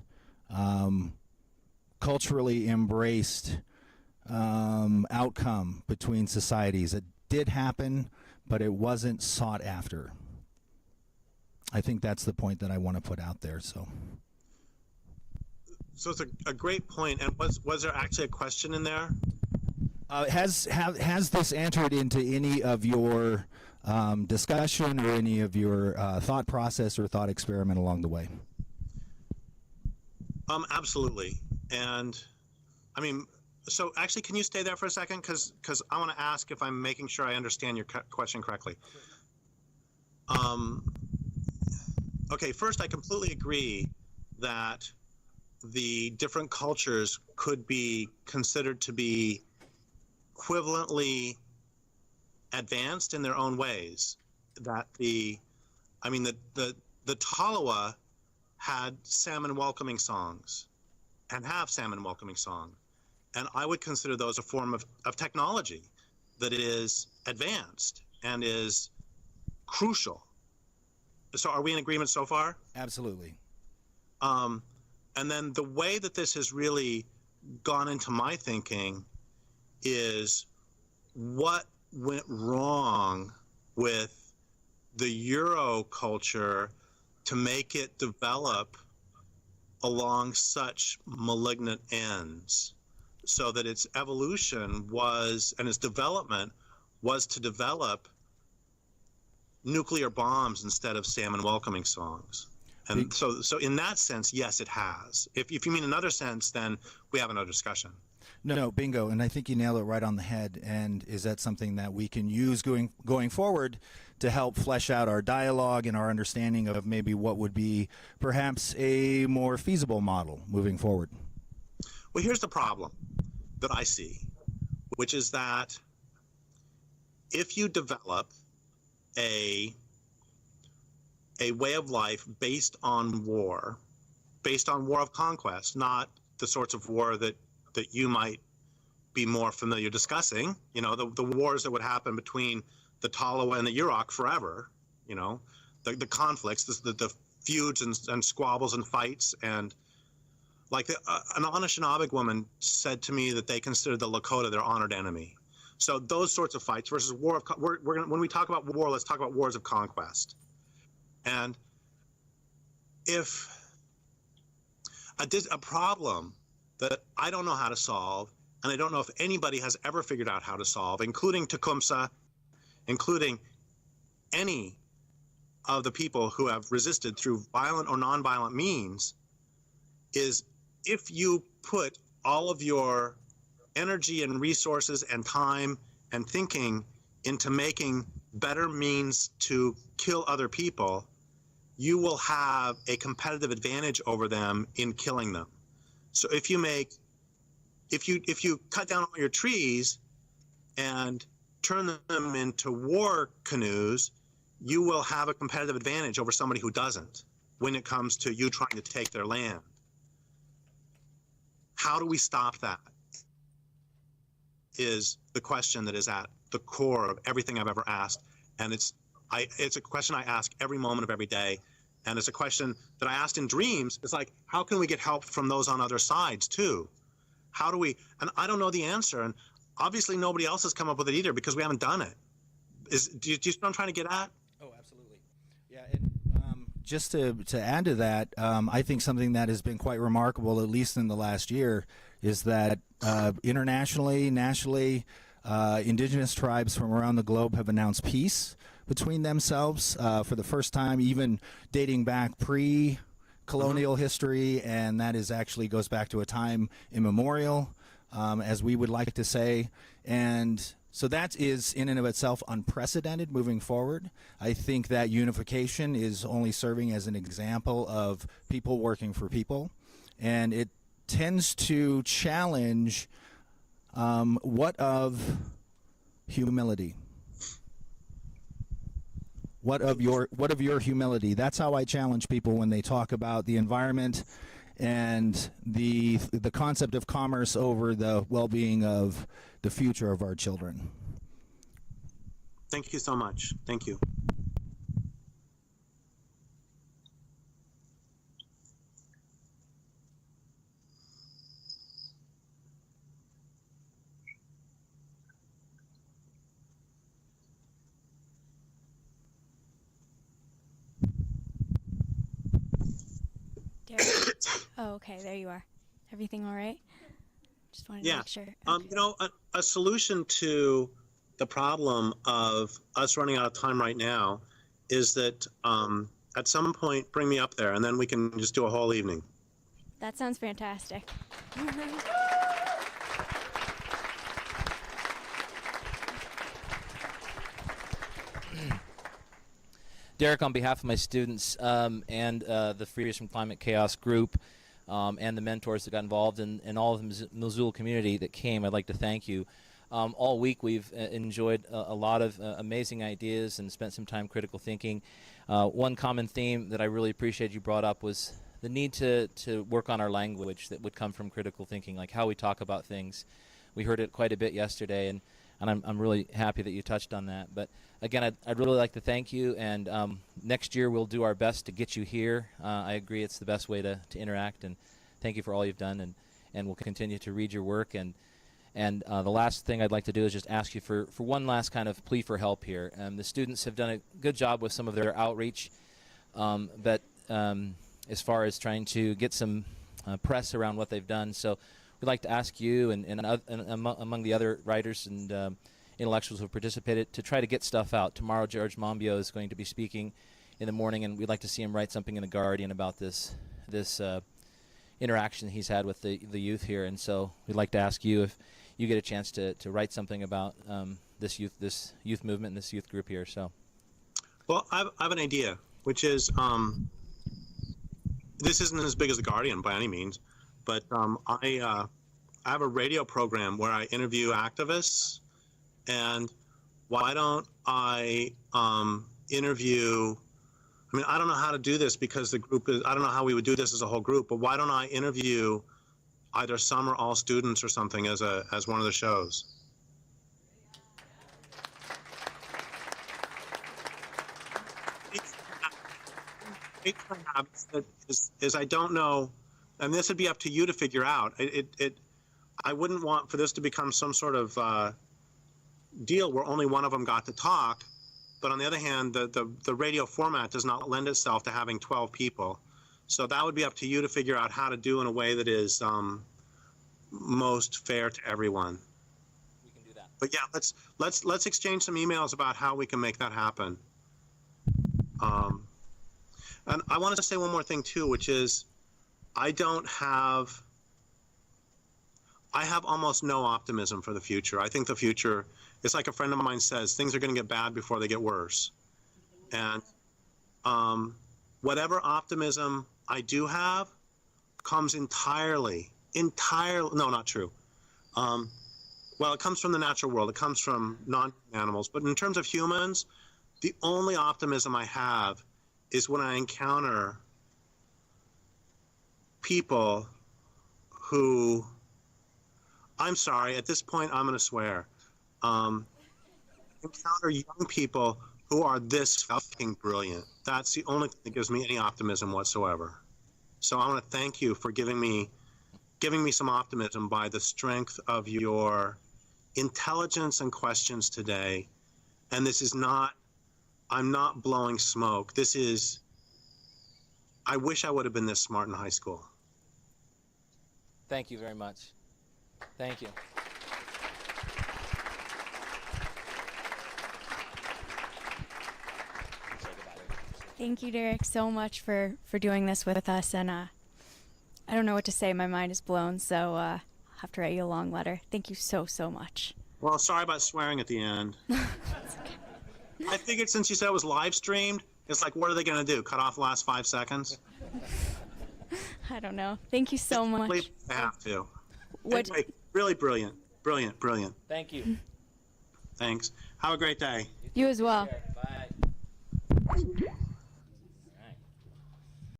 I: culturally embraced outcome between societies. It did happen, but it wasn't sought after. I think that's the point that I want to put out there. So
D: it's a great point. And was there actually a question in there?
I: Has this entered into any of your discussion or any of your thought process or thought experiment along the way?
D: Absolutely. And I mean, so actually, can you stay there for a second? Because I want to ask if I'm making sure I understand your question correctly. Okay, first, I completely agree that the different cultures could be considered to be equivalently advanced in their own ways. That the Tolowa had salmon welcoming songs and have salmon welcoming song. And I would consider those a form of technology that is advanced and is crucial. So are we in agreement so far?
I: Absolutely.
D: And then the way that this has really gone into my thinking is what went wrong with the Euro culture to make it develop along such malignant ends, so that its evolution was, and its development was to develop nuclear bombs instead of salmon welcoming songs. And so in that sense, yes, it has. If you mean another sense, then we have another discussion.
I: No, bingo. And I think you nailed it right on the head. And is that something that we can use going forward to help flesh out our dialogue and our understanding of maybe what would be perhaps a more feasible model moving forward?
D: Well, here's the problem that I see, which is that if you develop a way of life based on war of conquest, not the sorts of war that you might be more familiar discussing, you know, the wars that would happen between the Tolowa and the Yurok forever, you know, the conflicts, the feuds and squabbles and fights. And like an Anishinaabe woman said to me that they consider the Lakota their honored enemy. So those sorts of fights versus when we talk about war, let's talk about wars of conquest. And if a problem that I don't know how to solve, and I don't know if anybody has ever figured out how to solve, including Tecumseh, including any of the people who have resisted through violent or nonviolent means, is if you put all of your energy and resources and time and thinking into making better means to kill other people, you will have a competitive advantage over them in killing them. So if you cut down all your trees and turn them into war canoes, you will have a competitive advantage over somebody who doesn't when it comes to you trying to take their land. How do we stop that? Is the question that is at the core of everything I've ever asked. And it's a question I ask every moment of every day. And it's a question that I asked in dreams. It's like, how can we get help from those on other sides too? How do we, and I don't know the answer. And obviously nobody else has come up with it either because we haven't done it. Do you see what I'm trying to get at?
I: Oh, absolutely. Yeah, and just to add to that, I think something that has been quite remarkable, at least in the last year, is that internationally, nationally, indigenous tribes from around the globe have announced peace between themselves for the first time, even dating back pre-colonial history, and that is actually goes back to a time immemorial, as we would like to say. And so that is in and of itself unprecedented moving forward. I think that unification is only serving as an example of people working for people, and it tends to challenge what of humility? What of your humility? That's how I challenge people when they talk about the environment and the concept of commerce over the well-being of the future of our children.
D: Thank you so much. Thank you.
C: Derrick. Oh, okay, there you are. Everything all right? Just wanted to make sure. Okay.
D: You know, a solution to the problem of us running out of time right now is that at some point bring me up there and then we can just do a whole evening.
C: That sounds fantastic.
E: Derrick, on behalf of my students and the Freers from Climate Chaos group and the mentors that got involved and all of the Missoula community that came, I'd like to thank you. All week we've enjoyed a lot of amazing ideas and spent some time critical thinking. One common theme that I really appreciate you brought up was the need to work on our language that would come from critical thinking, like how we talk about things. We heard it quite a bit yesterday, and I'm really happy that you touched on that. But again, I'd really like to thank you, and next year we'll do our best to get you here. I agree it's the best way to interact, and thank you for all you've done, and we'll continue to read your work. And the last thing I'd like to do is just ask you for one last kind of plea for help here. The students have done a good job with some of their outreach, but as far as trying to get some press around what they've done. So we'd like to ask you and among the other writers and intellectuals who have participated to try to get stuff out. Tomorrow George Monbiot is going to be speaking in the morning, and we'd like to see him write something in the Guardian about this interaction he's had with the youth here. And so we'd like to ask you if you get a chance to write something about this youth movement and this youth group here. So,
D: well, I have an idea, which is this isn't as big as the Guardian by any means, but I have a radio program where I interview activists, and why don't I interview? I mean, I don't know how to do this because the group is, I don't know how we would do this as a whole group, but why don't I interview either some or all students or something as one of the shows? Is I don't know, and this would be up to you to figure out. I wouldn't want for this to become some sort of deal where only one of them got to talk. But on the other hand, the radio format does not lend itself to having 12 people. So that would be up to you to figure out how to do in a way that is most fair to everyone.
E: we can do that.
D: But yeah, let's exchange some emails about how we can make that happen. And I want to say one more thing too, which is I have almost no optimism for the future. I think the future, it's like a friend of mine says, things are going to get bad before they get worse. And whatever optimism I do have comes entirely, no, not true. Well, it comes from the natural world. It comes from non-animals. But in terms of humans, the only optimism I have is when I encounter people who, I'm sorry, at this point I'm going to swear, encounter young people who are this fucking brilliant. That's the only thing that gives me any optimism whatsoever. So I want to thank you for giving me some optimism by the strength of your intelligence and questions today. And this is not, I'm not blowing smoke. This is, I wish I would have been this smart in high school.
E: Thank you very much. Thank you.
C: Thank you, Derrick, so much for doing this with us. And I don't know what to say. My mind is blown, so I'll have to write you a long letter. Thank you so much.
D: Well, sorry about swearing at the end.
C: It's okay.
D: I figured since you said it was live streamed, it's like, what are they going to do? Cut off the last 5 seconds?
C: I don't know. Thank you so much.
D: I have to.
C: What?
D: Anyway, really brilliant. Brilliant.
E: Thank you.
D: Thanks. Have a great day.
C: You as well.
E: Bye.